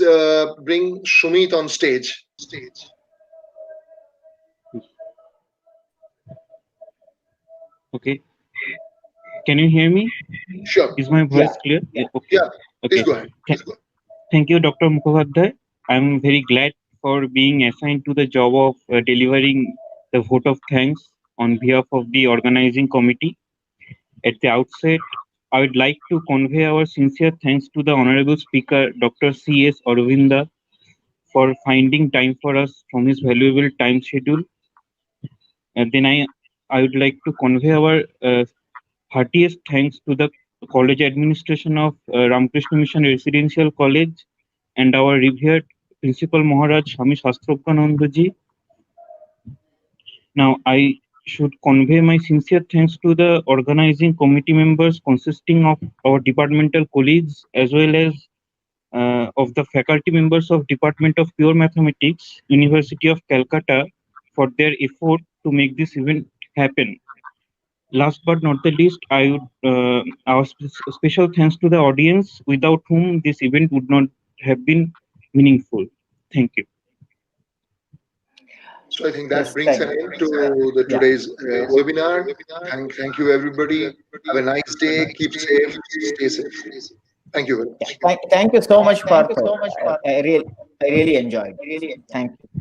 bring Shumit on stage? Okay. Can you hear me? Sure. Is my voice clear? Yeah. Okay. Yeah. Please go ahead. Thank you, Dr. Mukhopadhyay. I'm very glad for being assigned to the job of delivering the vote of thanks on behalf of the organizing committee. At the outset, I would like to convey our sincere thanks to the Honorable Speaker, Dr. C S Aravinda, for finding time for us from his valuable time schedule. And then I would like to convey our heartiest thanks to the college administration of Ramakrishna Mission Residential College and our revered Principal Maharaj Swami Shastrogyanandaji. Now, I should convey my sincere thanks to the organizing committee members consisting of our departmental colleagues as well as of the faculty members of Department of Pure Mathematics, University of Calcutta, for their effort to make this event happen. Last but not the least, I would our special thanks to the audience, without whom this event would not have been meaningful. Thank you. So I think that brings an end to today's webinar. Thank you, everybody. Have a nice day. Keep safe. Stay safe. Thank you very much. Thank you so much, Partho. I really enjoyed it. Thank you.